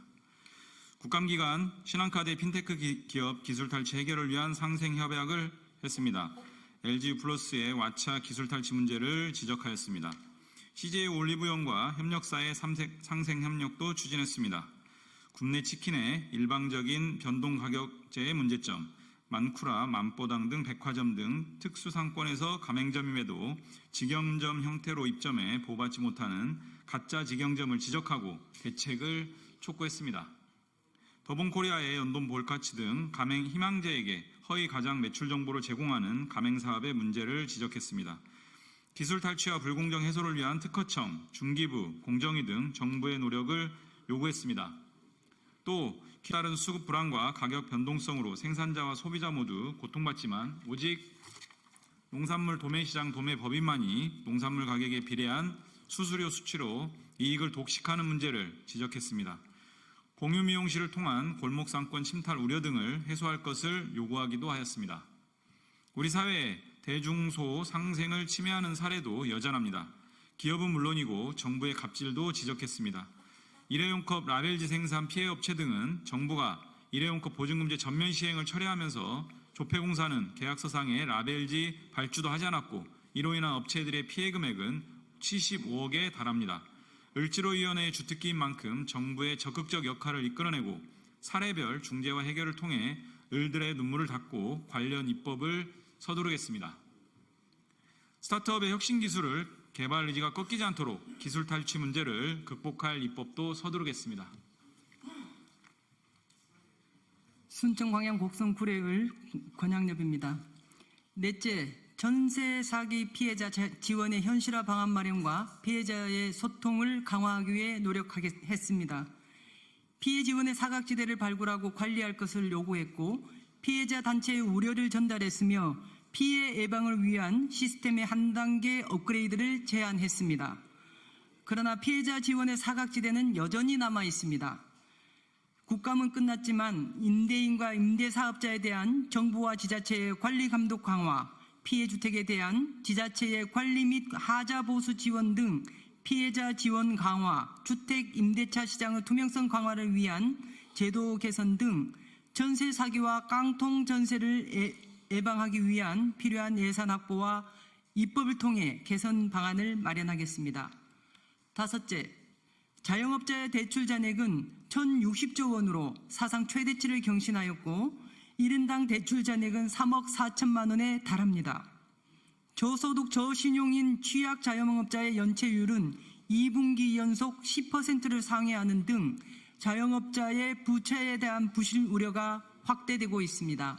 국감기간 신한카드의 핀테크 기업 기술 탈취 해결을 위한 상생협약을 했습니다. LG유플러스의 왓챠 기술 탈취 문제를 지적하였습니다. CJ 올리브영과 협력사의 상생협력도 추진했습니다. 국내 치킨의 일방적인 변동가격제의 문제점, 만쿠라, 만보당 등 백화점 등 특수상권에서 가맹점임에도 직영점 형태로 입점해 보호받지 못하는 가짜 직영점을 지적하고 대책을 촉구했습니다. 더본코리아의 연돈 볼카치 등 가맹 희망자에게 허위 가장 매출 정보를 제공하는 가맹사업의 문제를 지적했습니다. 기술 탈취와 불공정 해소를 위한 특허청, 중기부, 공정위 등 정부의 노력을 요구했습니다. 또 다른 수급 불안과 가격 변동성으로 생산자와 소비자 모두 고통받지만 오직 농산물 도매시장 도매법인만이 농산물 가격에 비례한 수수료 수치로 이익을 독식하는 문제를 지적했습니다. 공유미용실을 통한 골목상권 침탈 우려 등을 해소할 것을 요구하기도 하였습니다. 우리 사회에 대중소 상생을 침해하는 사례도 여전합니다. 기업은 물론이고 정부의 갑질도 지적했습니다. 일회용컵 라벨지 생산 피해 업체 등은 정부가 일회용컵 보증금제 전면 시행을 철회하면서 조폐공사는 계약서상에 라벨지 발주도 하지 않았고 이로 인한 업체들의 피해 금액은 75억에 달합니다. 을지로위원회의 주특기인 만큼 정부의 적극적 역할을 이끌어내고 사례별 중재와 해결을 통해 을들의 눈물을 닦고 관련 입법을 서두르겠습니다. 스타트업의 혁신 기술을 개발 의지가 꺾이지 않도록 기술 탈취 문제를 극복할 입법도 서두르겠습니다. 순천광양 곡성 구례을 권양엽입니다. 넷째, 전세 사기 피해자 지원의 현실화 방안 마련과 피해자의 소통을 강화하기 위해 노력하겠습니다. 피해 지원의 사각지대를 발굴하고 관리할 것을 요구했고 피해자 단체의 우려를 전달했으며 피해 예방을 위한 시스템의 한 단계 업그레이드를 제안했습니다. 그러나 피해자 지원의 사각지대는 여전히 남아 있습니다. 국감은 끝났지만 임대인과 임대사업자에 대한 정부와 지자체의 관리 감독 강화, 피해주택에 대한 지자체의 관리 및 하자 보수 지원 등 피해자 지원 강화, 주택 임대차 시장의 투명성 강화를 위한 제도 개선 등 전세 사기와 깡통 전세를 예방하기 위한 필요한 예산 확보와 입법을 통해 개선 방안을 마련하겠습니다. 다섯째, 자영업자의 대출 잔액은 1,060조 원으로 사상 최대치를 경신하였고 1인당 대출 잔액은 3억 4천만 원에 달합니다. 저소득 저신용인 취약 자영업자의 연체율은 2분기 연속 10%를 상회하는 등 자영업자의 부채에 대한 부실 우려가 확대되고 있습니다.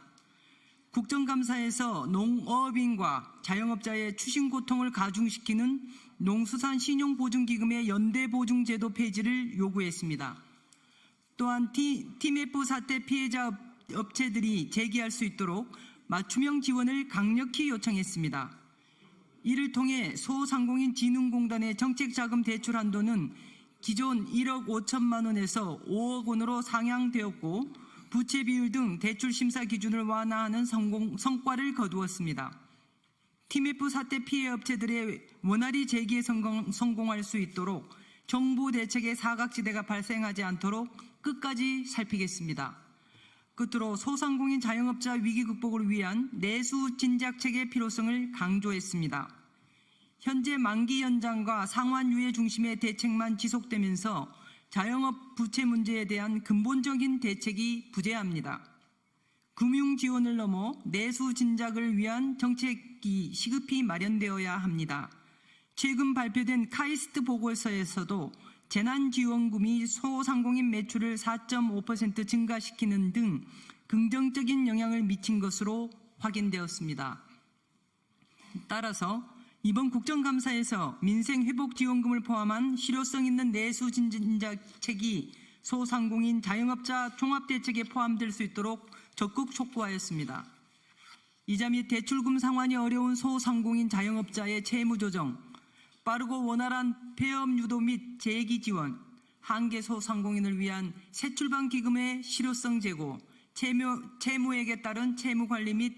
국정감사에서 농업인과 자영업자의 추심 고통을 가중시키는 농수산 신용보증기금의 연대보증제도 폐지를 요구했습니다. 또한 TMF 사태 피해자 업체들이 제기할 수 있도록 맞춤형 지원을 강력히 요청했습니다. 이를 통해 소상공인 진흥공단의 정책자금 대출 한도는 기존 1억 5천만 원에서 5억 원으로 상향되었고 부채 비율 등 대출 심사 기준을 완화하는 성과를 거두었습니다. TMF 사태 피해 업체들의 원활히 재기에 성공할 수 있도록 정부 대책의 사각지대가 발생하지 않도록 끝까지 살피겠습니다. 끝으로 소상공인 자영업자 위기 극복을 위한 내수 진작책의 필요성을 강조했습니다. 현재 만기 연장과 상환 유예 중심의 대책만 지속되면서 자영업 부채 문제에 대한 근본적인 대책이 부재합니다. 금융 지원을 넘어 내수 진작을 위한 정책이 시급히 마련되어야 합니다. 최근 발표된 카이스트 보고서에서도 재난지원금이 소상공인 매출을 4.5% 증가시키는 등 긍정적인 영향을 미친 것으로 확인되었습니다. 따라서 이번 국정감사에서 민생회복지원금을 포함한 실효성 있는 내수 진작책이 소상공인 자영업자 종합대책에 포함될 수 있도록 적극 촉구하였습니다. 이자 및 대출금 상환이 어려운 소상공인 자영업자의 채무조정, 빠르고 원활한 폐업 유도 및 재기 지원, 한계 소상공인을 위한 새출방 기금의 실효성 제고, 채무액에 따른 채무 관리 및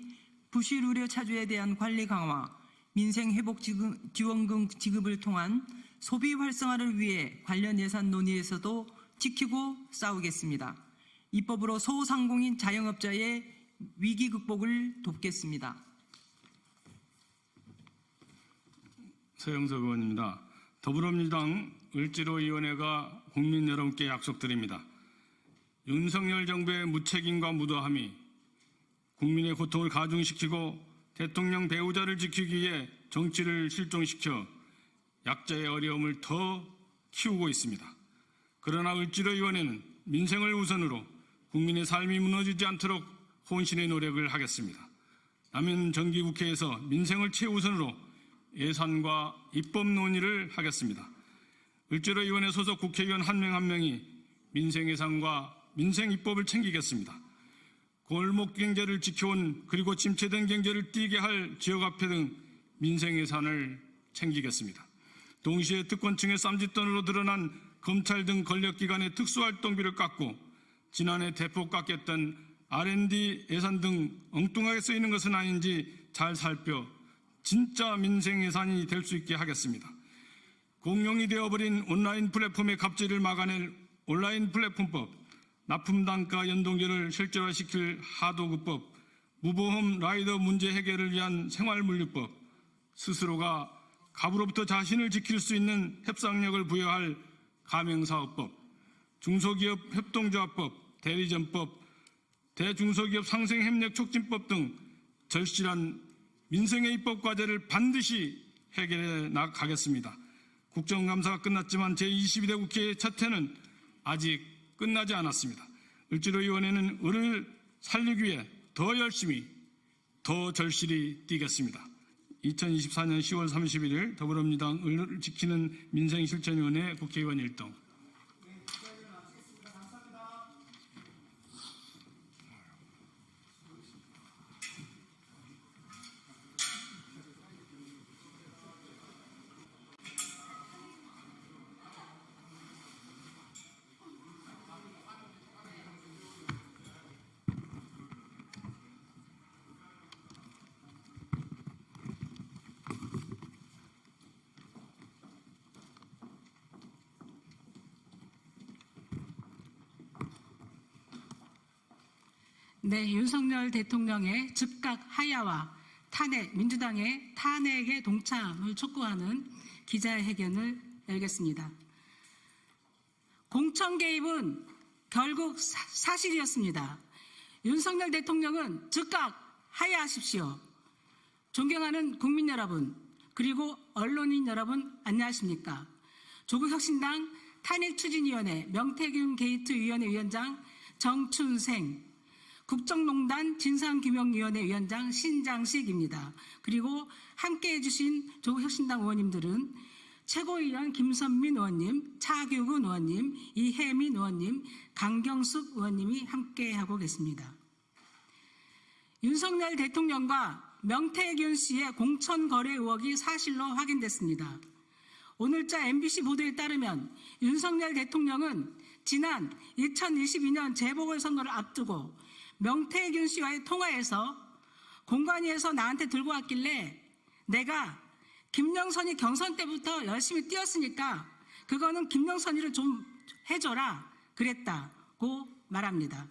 부실 우려 차주에 대한 관리 강화, 민생회복지원금 지급을 통한 소비 활성화를 위해 관련 예산 논의에서도 지키고 싸우겠습니다. 입법으로 소상공인 자영업자의 위기 극복을 돕겠습니다. 서영석 의원입니다. 더불어민주당 을지로위원회가 국민 여러분께 약속드립니다. 윤석열 정부의 무책임과 무도함이 국민의 고통을 가중시키고 대통령 배우자를 지키기 위해 정치를 실종시켜 약자의 어려움을 더 키우고 있습니다. 그러나 을지로위원회는 민생을 우선으로 국민의 삶이 무너지지 않도록 혼신의 노력을 하겠습니다. 남은 정기국회에서 민생을 최우선으로 예산과 입법 논의를 하겠습니다. 을지로위원회 소속 국회의원 한 명 한 명이 민생 예산과 민생 입법을 챙기겠습니다. 골목 경제를 지켜온 그리고 침체된 경제를 뛰게 할 지역화폐 등 민생 예산을 챙기겠습니다. 동시에 특권층의 쌈짓돈으로 드러난 검찰 등 권력기관의 특수활동비를 깎고 지난해 대폭 깎였던 R&D 예산 등 엉뚱하게 쓰이는 것은 아닌지 잘 살펴 진짜 민생 예산이 될 수 있게 하겠습니다. 공용이 되어버린 온라인 플랫폼의 갑질을 막아낼 온라인 플랫폼법, 납품단가 연동제를 실제화시킬 하도급법, 무보험 라이더 문제 해결을 위한 생활물류법, 스스로가 갑으로부터 자신을 지킬 수 있는 협상력을 부여할 가맹사업법, 중소기업 협동조합법, 대리점법, 대중소기업 상생협력 촉진법 등 절실한 민생의 입법 과제를 반드시 해결해 나가겠습니다. 국정감사가 끝났지만 제22대 국회의 첫 해는 아직 끝나지 않았습니다. 을지로위원회는 을을 살리기 위해 더 열심히, 더 절실히 뛰겠습니다. 2024년 10월 31일 더불어민주당 을을 지키는 민생실천위원회 국회의원 1동. 네, 윤석열 대통령의 즉각 하야와 민주당의 탄핵에 동참을 촉구하는 기자회견을 열겠습니다. 공천 개입은 결국 사실이었습니다. 윤석열 대통령은 즉각 하야하십시오. 존경하는 국민 여러분, 그리고 언론인 여러분, 안녕하십니까? 조국혁신당 탄핵추진위원회 명태균 게이트위원회 위원장 정춘생, 국정농단 진상규명위원회 위원장 신장식입니다. 그리고 함께해 주신 조국혁신당 의원님들은 최고위원 김선민 의원님, 차규근 의원님, 이혜민 의원님, 강경숙 의원님이 함께하고 계십니다. 윤석열 대통령과 명태균 씨의 공천 거래 의혹이 사실로 확인됐습니다. 오늘자 MBC 보도에 따르면 윤석열 대통령은 지난 2022년 재보궐선거를 앞두고 명태균 씨와의 통화에서 공관위에서 나한테 들고 왔길래 내가 김영선이 경선 때부터 열심히 뛰었으니까 그거는 김영선이를 좀 해줘라 그랬다고 말합니다.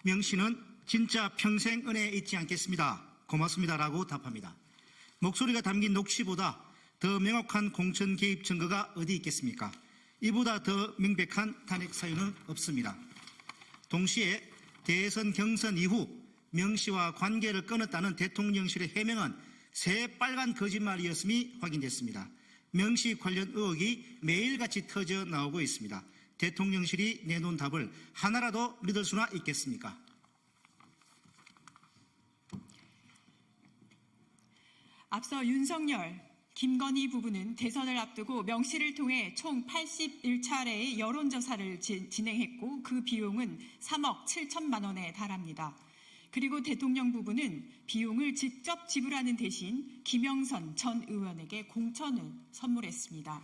명 씨는 진짜 평생 은혜에 잊지 않겠습니다. 고맙습니다라고 답합니다. 목소리가 담긴 녹취보다 더 명확한 공천 개입 증거가 어디 있겠습니까? 이보다 더 명백한 탄핵 사유는 없습니다. 동시에 대선 경선 이후 명 씨와 관계를 끊었다는 대통령실의 해명은 새빨간 거짓말이었음이 확인됐습니다. 명 씨 관련 의혹이 매일같이 터져 나오고 있습니다. 대통령실이 내놓은 답을 하나라도 믿을 수나 있겠습니까? 앞서 윤석열, 김건희 부부는 대선을 앞두고 명 씨를 통해 총 81차례의 여론조사를 진행했고 그 비용은 3억 7천만 원에 달합니다. 그리고 대통령 부부는 비용을 직접 지불하는 대신 김영선 전 의원에게 공천을 선물했습니다.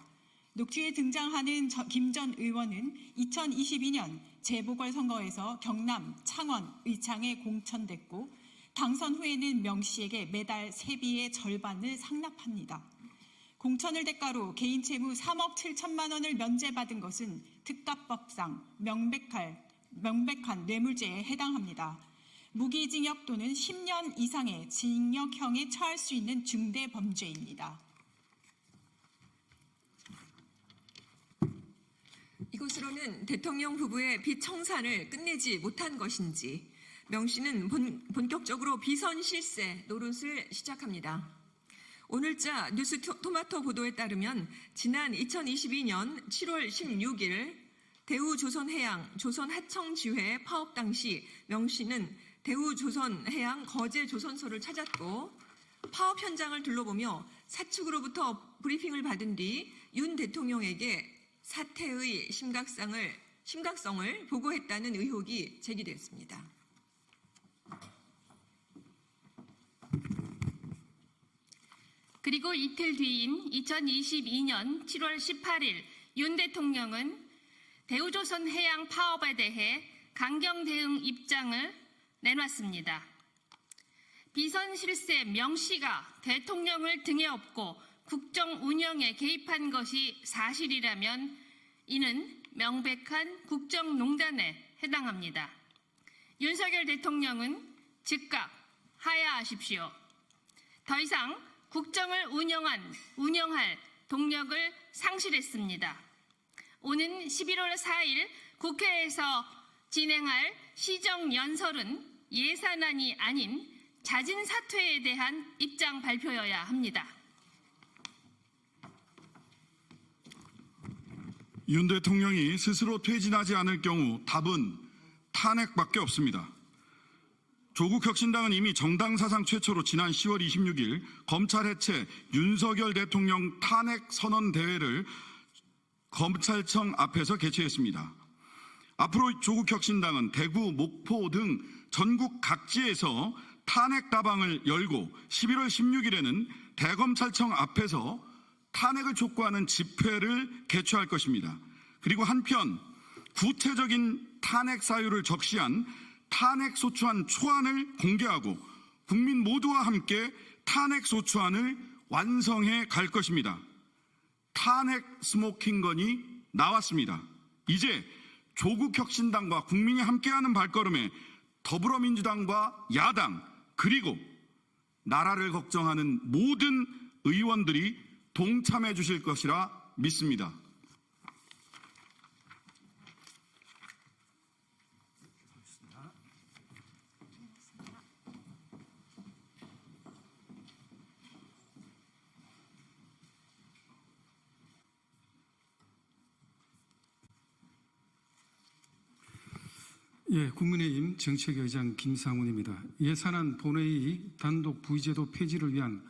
녹취에 등장하는 김 전 의원은 2022년 재보궐선거에서 경남 창원 의창에 공천됐고 당선 후에는 명 씨에게 매달 세비의 절반을 상납합니다. 공천을 대가로 개인 채무 3억 7천만 원을 면제받은 것은 특가법상 명백한 뇌물죄에 해당합니다. 무기징역 또는 10년 이상의 징역형에 처할 수 있는 중대 범죄입니다. 이것으로는 대통령 부부의 빚 청산을 끝내지 못한 것인지 명 씨는 본격적으로 비선 실세 노릇을 시작합니다. 오늘자 뉴스토마토 보도에 따르면 지난 2022년 7월 16일 대우조선해양 조선하청지회 파업 당시 명 씨는 대우조선해양 거제조선소를 찾았고 파업 현장을 둘러보며 사측으로부터 브리핑을 받은 뒤 윤 대통령에게 사태의 심각성을 보고했다는 의혹이 제기됐습니다. 그리고 이틀 뒤인 2022년 7월 18일 윤 대통령은 대우조선 해양 파업에 대해 강경 대응 입장을 내놨습니다. 비선 실세 명 씨가 대통령을 등에 업고 국정 운영에 개입한 것이 사실이라면 이는 명백한 국정농단에 해당합니다. 윤석열 대통령은 즉각 하야하십시오. 더 이상 국정을 운영할 동력을 상실했습니다. 오는 11월 4일 국회에서 진행할 시정연설은 예산안이 아닌 자진 사퇴에 대한 입장 발표여야 합니다. 윤 대통령이 스스로 퇴진하지 않을 경우 답은 탄핵밖에 없습니다. 조국혁신당은 이미 정당 사상 최초로 지난 10월 26일 검찰 해체 윤석열 대통령 탄핵 선언 대회를 검찰청 앞에서 개최했습니다. 앞으로 조국혁신당은 대구, 목포 등 전국 각지에서 탄핵 다방을 열고 11월 16일에는 대검찰청 앞에서 탄핵을 촉구하는 집회를 개최할 것입니다. 그리고 한편 구체적인 탄핵 사유를 적시한 탄핵소추안 초안을 공개하고 국민 모두와 함께 탄핵소추안을 완성해 갈 것입니다. 탄핵 스모킹건이 나왔습니다. 이제 조국혁신당과 국민이 함께하는 발걸음에 더불어민주당과 야당 그리고 나라를 걱정하는 모든 의원들이 동참해 주실 것이라 믿습니다. 예, 국민의힘 정책의장 김상훈입니다. 예산안 본회의 단독 부의제도 폐지를 위한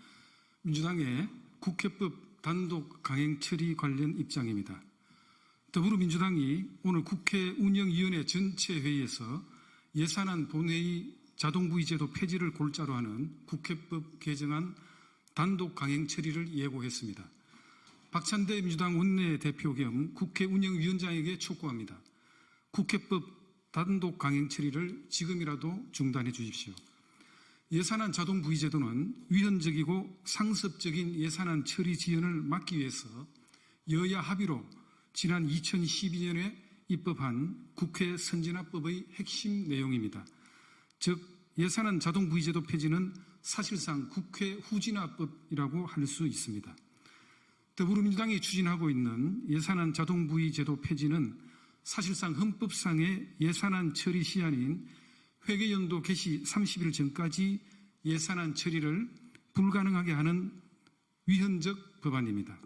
민주당의 국회법 단독 강행 처리 관련 입장입니다. 더불어민주당이 오늘 국회 운영위원회 전체 회의에서 예산안 본회의 자동부의제도 폐지를 골자로 하는 국회법 개정안 단독 강행 처리를 예고했습니다. 박찬대 민주당 원내대표 겸 국회 운영위원장에게 촉구합니다. 국회법 단독 강행 처리를 지금이라도 중단해 주십시오. 예산안 자동부의제도는 위헌적이고 상습적인 예산안 처리 지연을 막기 위해서 여야 합의로 지난 2012년에 입법한 국회 선진화법의 핵심 내용입니다. 즉 예산안 자동부의제도 폐지는 사실상 국회 후진화법이라고 할 수 있습니다. 더불어민주당이 추진하고 있는 예산안 자동부의제도 폐지는 사실상 헌법상의 예산안 처리 시한인 회계연도 개시 30일 전까지 예산안 처리를 불가능하게 하는 위헌적 법안입니다.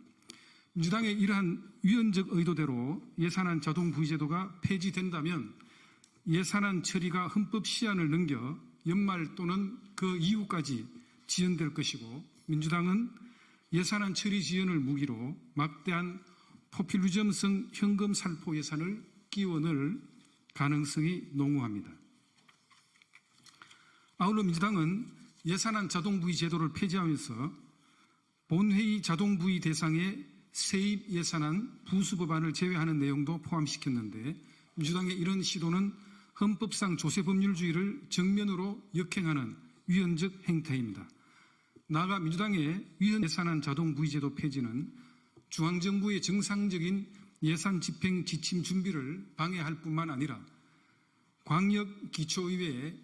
민주당의 이러한 위헌적 의도대로 예산안 자동부의제도가 폐지된다면 예산안 처리가 헌법 시한을 넘겨 연말 또는 그 이후까지 지연될 것이고 민주당은 예산안 처리 지연을 무기로 막대한 포퓰리즘성 현금 살포 예산을 끼워 넣을 가능성이 농후합니다. 아울러 민주당은 예산안 자동부의 제도를 폐지하면서 본회의 자동부의 대상의 세입 예산안 부수 법안을 제외하는 내용도 포함시켰는데 민주당의 이런 시도는 헌법상 조세법률주의를 정면으로 역행하는 위헌적 행태입니다. 나아가 민주당의 위헌 예산안 자동부의제도 폐지는 중앙정부의 정상적인 예산 집행 지침 준비를 방해할 뿐만 아니라 광역기초의회의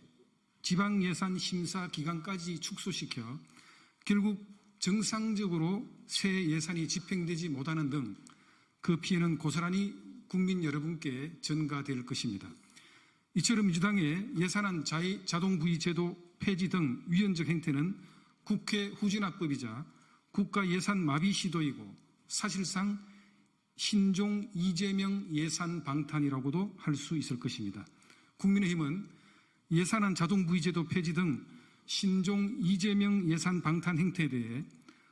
지방예산 심사 기간까지 축소시켜 결국 정상적으로 새 예산이 집행되지 못하는 등 그 피해는 고스란히 국민 여러분께 전가될 것입니다. 이처럼 민주당의 예산안 자동부의제도 폐지 등 위헌적 행태는 국회 후진화법이자 국가 예산 마비 시도이고 사실상 신종 이재명 예산 방탄이라고도 할 수 있을 것입니다. 국민의힘은 예산안 자동부의제도 폐지 등 신종 이재명 예산 방탄 행태에 대해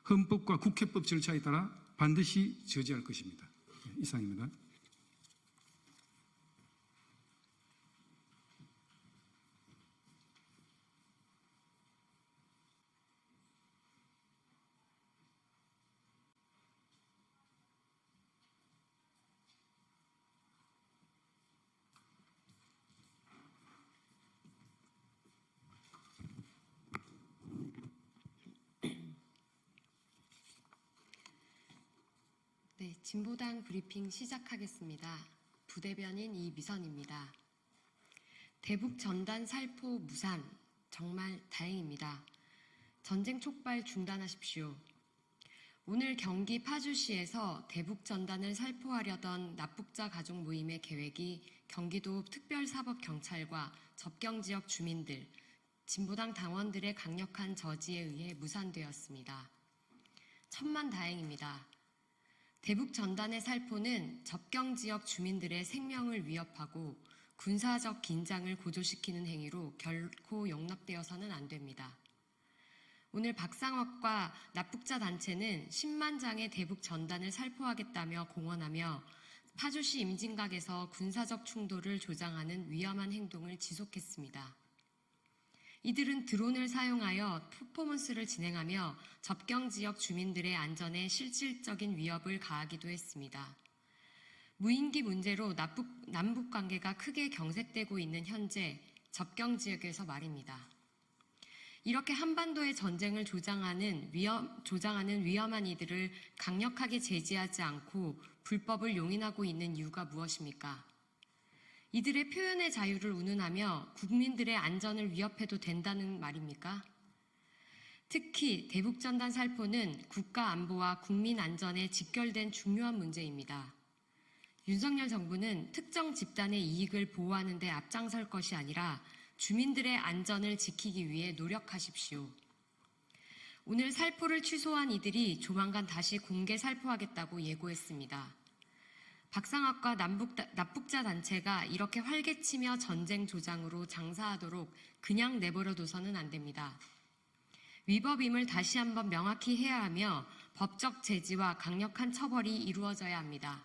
헌법과 국회법 절차에 따라 반드시 저지할 것입니다. 이상입니다. 네, 진보당 브리핑 시작하겠습니다. 부대변인 이미선입니다. 대북 전단 살포 무산, 정말 다행입니다. 전쟁 촉발 중단하십시오. 오늘 경기 파주시에서 대북 전단을 살포하려던 납북자 가족 모임의 계획이 경기도 특별사법경찰과 접경지역 주민들, 진보당 당원들의 강력한 저지에 의해 무산되었습니다. 천만다행입니다. 대북 전단의 살포는 접경지역 주민들의 생명을 위협하고 군사적 긴장을 고조시키는 행위로 결코 용납되어서는 안 됩니다. 오늘 박상혁과 납북자 단체는 10만 장의 대북 전단을 살포하겠다며 공언하며 파주시 임진각에서 군사적 충돌을 조장하는 위험한 행동을 지속했습니다. 이들은 드론을 사용하여 퍼포먼스를 진행하며 접경지역 주민들의 안전에 실질적인 위협을 가하기도 했습니다. 무인기 문제로 남북 관계가 크게 경색되고 있는 현재 접경지역에서 말입니다. 이렇게 한반도의 전쟁을 조장하는 위험한 이들을 강력하게 제지하지 않고 불법을 용인하고 있는 이유가 무엇입니까? 이들의 표현의 자유를 운운하며 국민들의 안전을 위협해도 된다는 말입니까? 특히 대북전단 살포는 국가 안보와 국민 안전에 직결된 중요한 문제입니다. 윤석열 정부는 특정 집단의 이익을 보호하는 데 앞장설 것이 아니라 주민들의 안전을 지키기 위해 노력하십시오. 오늘 살포를 취소한 이들이 조만간 다시 공개 살포하겠다고 예고했습니다. 박상학과 납북자 단체가 이렇게 활개치며 전쟁 조장으로 장사하도록 그냥 내버려둬서는 안 됩니다. 위법임을 다시 한번 명확히 해야 하며 법적 제지와 강력한 처벌이 이루어져야 합니다.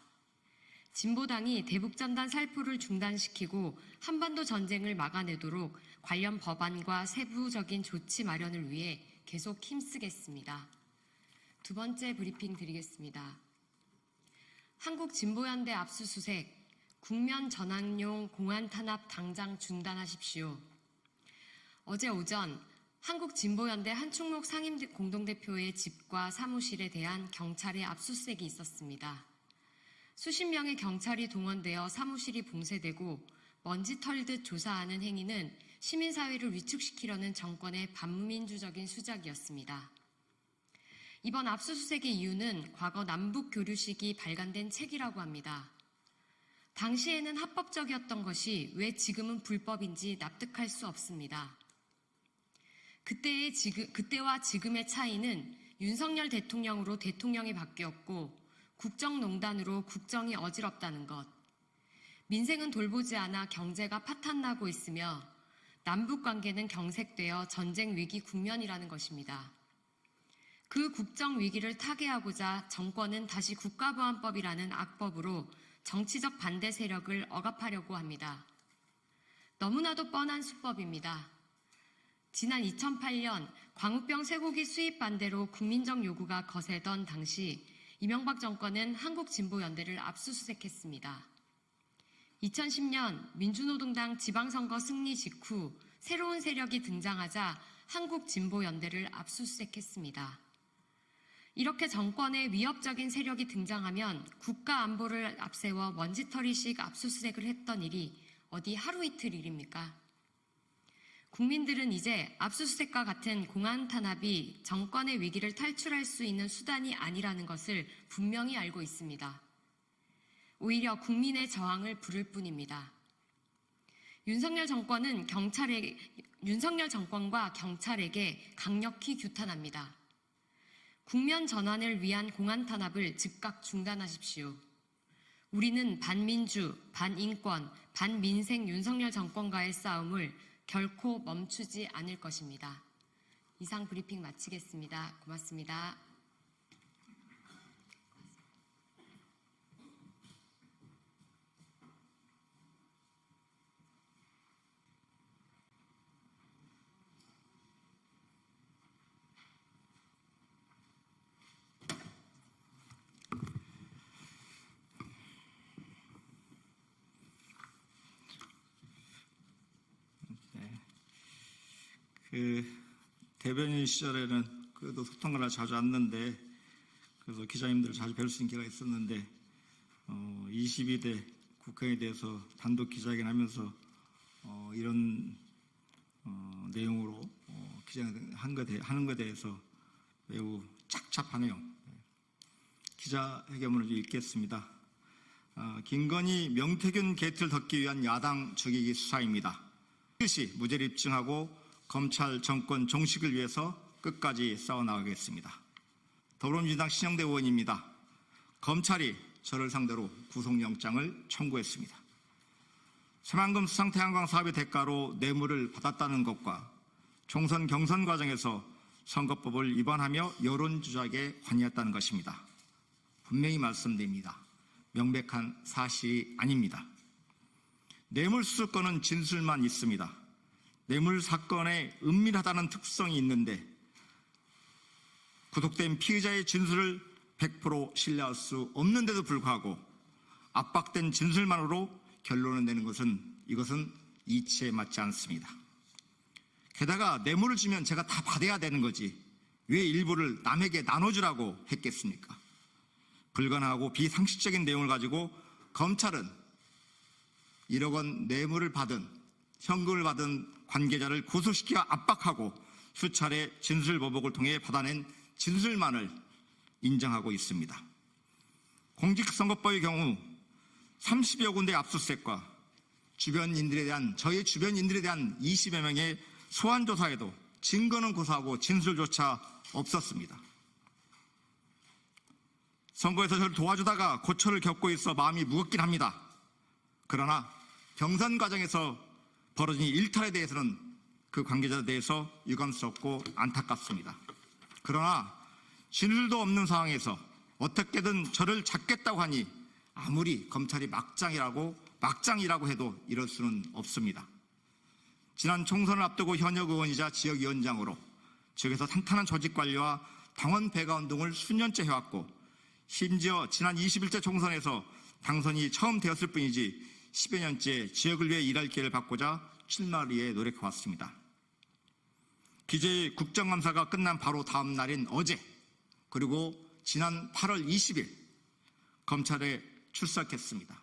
진보당이 대북전단 살포를 중단시키고 한반도 전쟁을 막아내도록 관련 법안과 세부적인 조치 마련을 위해 계속 힘쓰겠습니다. 두 번째 브리핑 드리겠습니다. 한국진보연대 압수수색, 국면 전환용 공안 탄압 당장 중단하십시오. 어제 오전 한국진보연대 한충록 상임공동대표의 집과 사무실에 대한 경찰의 압수수색이 있었습니다. 수십 명의 경찰이 동원되어 사무실이 봉쇄되고 먼지 털듯 조사하는 행위는 시민사회를 위축시키려는 정권의 반민주적인 수작이었습니다. 이번 압수수색의 이유는 과거 남북교류식이 발간된 책이라고 합니다. 당시에는 합법적이었던 것이 왜 지금은 불법인지 납득할 수 없습니다. 그때와 지금의 차이는 윤석열 대통령으로 대통령이 바뀌었고 국정농단으로 국정이 어지럽다는 것, 민생은 돌보지 않아 경제가 파탄나고 있으며 남북관계는 경색되어 전쟁 위기 국면이라는 것입니다. 그 국정 위기를 타개하고자 정권은 다시 국가보안법이라는 악법으로 정치적 반대 세력을 억압하려고 합니다. 너무나도 뻔한 수법입니다. 지난 2008년 광우병 쇠고기 수입 반대로 국민적 요구가 거세던 당시 이명박 정권은 한국진보연대를 압수수색했습니다. 2010년 민주노동당 지방선거 승리 직후 새로운 세력이 등장하자 한국진보연대를 압수수색했습니다. 이렇게 정권의 위협적인 세력이 등장하면 국가 안보를 앞세워 먼지털이식 압수수색을 했던 일이 어디 하루 이틀 일입니까? 국민들은 이제 압수수색과 같은 공안 탄압이 정권의 위기를 탈출할 수 있는 수단이 아니라는 것을 분명히 알고 있습니다. 오히려 국민의 저항을 부를 뿐입니다. 윤석열 정권과 경찰에게 강력히 규탄합니다. 국면 전환을 위한 공안 탄압을 즉각 중단하십시오. 우리는 반민주, 반인권, 반민생 윤석열 정권과의 싸움을 결코 멈추지 않을 것입니다. 이상 브리핑 마치겠습니다. 고맙습니다. 대변인 시절에는 그래도 소통을 자주 왔는데 그래서 기자님들 자주 뵐 수 있는 기회가 있었는데 22대 국회에 대해서 단독 기자회견하면서 이런 내용으로 기자하는 것에 대해서 매우 착잡하네요. 기자회견문을 읽겠습니다. 김건희, 명태균 게이트를 덮기 위한 야당 죽이기 수사입니다. 반드시 무죄를 입증하고 검찰 정권 종식을 위해서 끝까지 싸워나가겠습니다. 더불어민주당 신영대 의원입니다. 검찰이 저를 상대로 구속영장을 청구했습니다. 새만금 수상 태양광 사업의 대가로 뇌물을 받았다는 것과 총선 경선 과정에서 선거법을 위반하며 여론 조작에 관여했다는 것입니다. 분명히 말씀드립니다. 명백한 사실이 아닙니다. 뇌물수수 건은 진술만 있습니다. 뇌물 사건에 은밀하다는 특성이 있는데 구속된 피의자의 진술을 100% 신뢰할 수 없는데도 불구하고 압박된 진술만으로 결론을 내는 것은 이것은 이치에 맞지 않습니다. 게다가 뇌물을 주면 제가 다 받아야 되는 거지 왜 일부를 남에게 나눠주라고 했겠습니까? 불가능하고 비상식적인 내용을 가지고 검찰은 1억 원 뇌물을 받은 현금을 받은 관계자를 구속시켜 압박하고 수차례 진술보복을 통해 받아낸 진술만을 인정하고 있습니다. 공직선거법의 경우 30여 군데 압수수색과 저희 주변인들에 대한 20여 명의 소환조사에도 증거는 고사하고 진술조차 없었습니다. 선거에서 저를 도와주다가 고초를 겪고 있어 마음이 무겁긴 합니다. 그러나 경선 과정에서 벌어진 일탈에 대해서는 그 관계자에 대해서 유감스럽고 안타깝습니다. 그러나 진술도 없는 상황에서 어떻게든 저를 잡겠다고 하니 아무리 검찰이 막장이라고 해도 이럴 수는 없습니다. 지난 총선을 앞두고 현역 의원이자 지역위원장으로 지역에서 탄탄한 조직관리와 당원 배가 운동을 수년째 해왔고 심지어 지난 21대 총선에서 당선이 처음 되었을 뿐이지 10여 년째 지역을 위해 일할 기회를 받고자 출마를 위해 노력해왔습니다. 기재위 국정감사가 끝난 바로 다음 날인 어제 그리고 지난 8월 20일 검찰에 출석했습니다.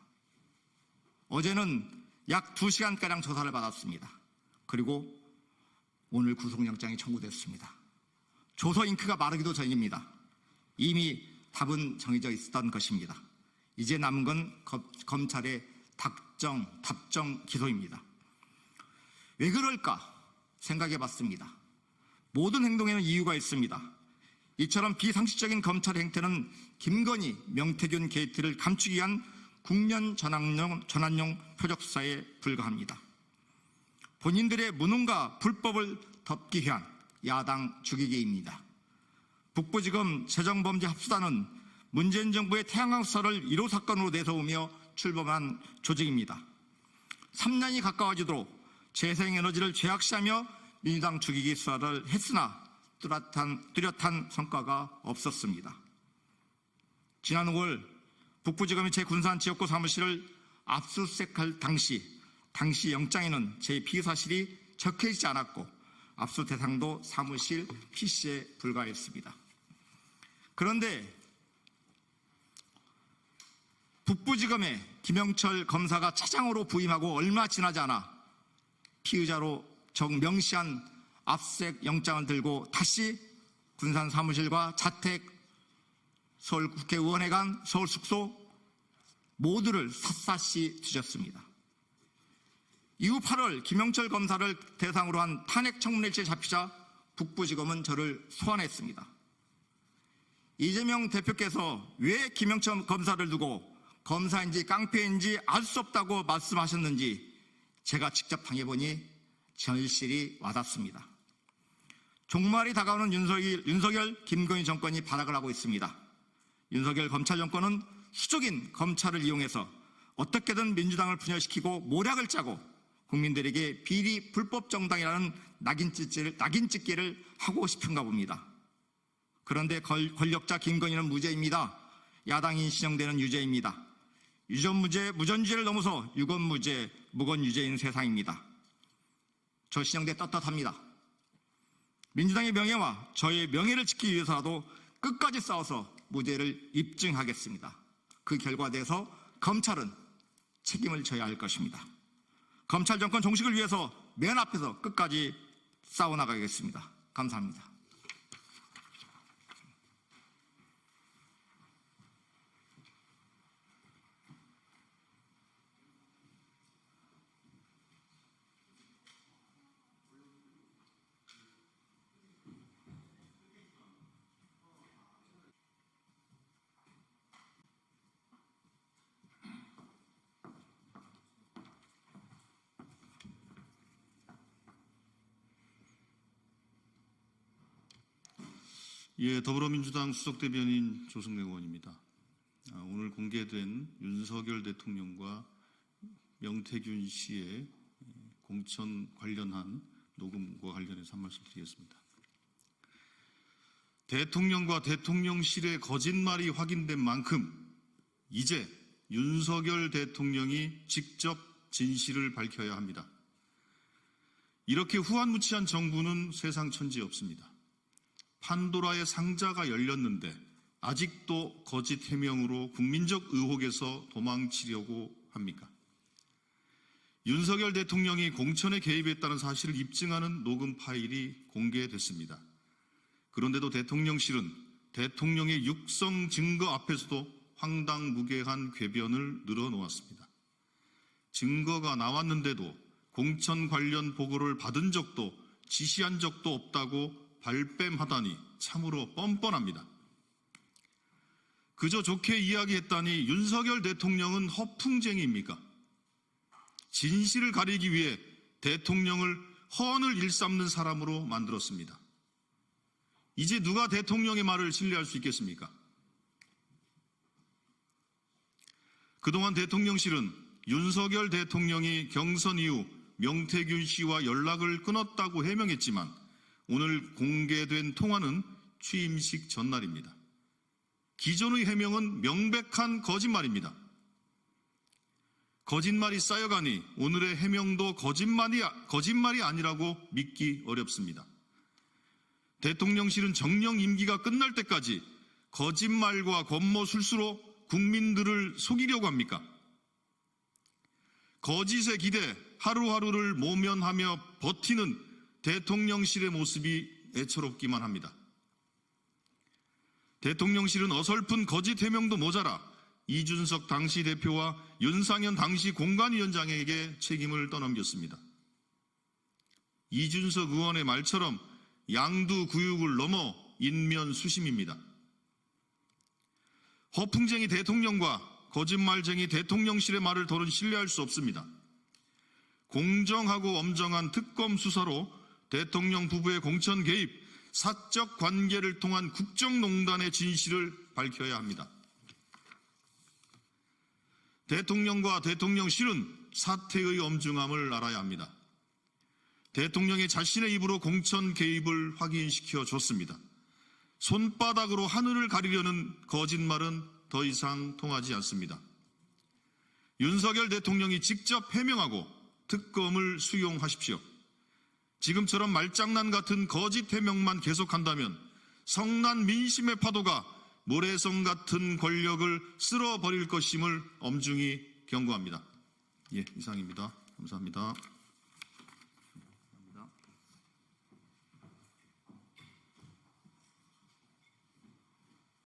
어제는 약 2시간가량 조사를 받았습니다. 그리고 오늘 구속영장이 청구됐습니다. 조서 잉크가 마르기도 전입니다. 이미 답은 정해져 있었던 것입니다. 이제 남은 건 검찰의 답정 기소입니다. 왜 그럴까 생각해 봤습니다. 모든 행동에는 이유가 있습니다. 이처럼 비상식적인 검찰의 행태는 김건희, 명태균 게이트를 감추기 위한 국면 전환용 표적수사에 불과합니다. 본인들의 무능과 불법을 덮기 위한 야당 죽이기입니다. 북부지검 재정범죄합수단은 문재인 정부의 태양광 수사를 1호 사건으로 내세우며 출범한 조직입니다. 3년이 가까워지도록 재생에너지를 죄악시하며 민주당 죽이기 수사를 했으나 뚜렷한 성과가 없었습니다. 지난 5월 북부지검이 제 군산 지역구 사무실을 압수수색할 당시 영장에는 제 피의 사실이 적혀있지 않았고 압수 대상도 사무실 PC에 불과했습니다. 그런데 북부지검에 김영철 검사가 차장으로 부임하고 얼마 지나지 않아 피의자로 명시한 압수수색 영장을 들고 다시 군산 사무실과 자택, 서울 국회의원회관, 서울 숙소 모두를 샅샅이 뒤졌습니다. 이후 8월 김영철 검사를 대상으로 한 탄핵 청문회일지에 잡히자 북부지검은 저를 소환했습니다. 이재명 대표께서 왜 김영철 검사를 두고 검사인지 깡패인지 알 수 없다고 말씀하셨는지 제가 직접 당해보니 절실히 와닿습니다. 종말이 다가오는 윤석열, 김건희 정권이 발악을 하고 있습니다. 윤석열 검찰 정권은 수적인 검찰을 이용해서 어떻게든 민주당을 분열시키고 모략을 짜고 국민들에게 비리 불법 정당이라는 낙인 찍기를 하고 싶은가 봅니다. 그런데 권력자 김건희는 무죄입니다. 야당이 신용되는 유죄입니다. 유전무죄, 무전유죄를 넘어서 유건무죄, 무건유죄인 세상입니다. 저 신용대 떳떳합니다. 민주당의 명예와 저의 명예를 지키기 위해서라도 끝까지 싸워서 무죄를 입증하겠습니다. 그 결과에 대해서 검찰은 책임을 져야 할 것입니다. 검찰 정권 종식을 위해서 맨 앞에서 끝까지 싸워나가겠습니다. 감사합니다. 예, 더불어민주당 수석대변인 조승래 의원입니다. 오늘 공개된 윤석열 대통령과 명태균 씨의 공천 관련한 녹음과 관련해서 한 말씀 드리겠습니다. 대통령과 대통령실의 거짓말이 확인된 만큼 이제 윤석열 대통령이 직접 진실을 밝혀야 합니다. 이렇게 후한무치한 정부는 세상 천지에 없습니다. 판도라의 상자가 열렸는데 아직도 거짓 해명으로 국민적 의혹에서 도망치려고 합니까? 윤석열 대통령이 공천에 개입했다는 사실을 입증하는 녹음 파일이 공개됐습니다. 그런데도 대통령실은 대통령의 육성 증거 앞에서도 황당무계한 궤변을 늘어놓았습니다. 증거가 나왔는데도 공천 관련 보고를 받은 적도 지시한 적도 없다고 발뺌하다니 참으로 뻔뻔합니다. 그저 좋게 이야기했다니 윤석열 대통령은 허풍쟁이입니까? 진실을 가리기 위해 대통령을 허언을 일삼는 사람으로 만들었습니다. 이제 누가 대통령의 말을 신뢰할 수 있겠습니까? 그동안 대통령실은 윤석열 대통령이 경선 이후 명태균 씨와 연락을 끊었다고 해명했지만 오늘 공개된 통화는 취임식 전날입니다. 기존의 해명은 명백한 거짓말입니다. 거짓말이 쌓여가니 오늘의 해명도 거짓말이 아니라고 믿기 어렵습니다. 대통령실은 정령 임기가 끝날 때까지 거짓말과 권모술수로 국민들을 속이려고 합니까? 거짓에 기대 하루하루를 모면하며 버티는 대통령실의 모습이 애처롭기만 합니다. 대통령실은 어설픈 거짓 해명도 모자라 이준석 당시 대표와 윤상현 당시 공관위원장에게 책임을 떠넘겼습니다. 이준석 의원의 말처럼 양두구육을 넘어 인면수심입니다. 허풍쟁이 대통령과 거짓말쟁이 대통령실의 말을 더는 신뢰할 수 없습니다. 공정하고 엄정한 특검 수사로 대통령 부부의 공천 개입, 사적 관계를 통한 국정농단의 진실을 밝혀야 합니다. 대통령과 대통령실은 사태의 엄중함을 알아야 합니다. 대통령이 자신의 입으로 공천 개입을 확인시켜 줬습니다. 손바닥으로 하늘을 가리려는 거짓말은 더 이상 통하지 않습니다. 윤석열 대통령이 직접 해명하고 특검을 수용하십시오. 지금처럼 말장난 같은 거짓 해명만 계속한다면 성난 민심의 파도가 모래성 같은 권력을 쓸어버릴 것임을 엄중히 경고합니다. 이상입니다. 감사합니다.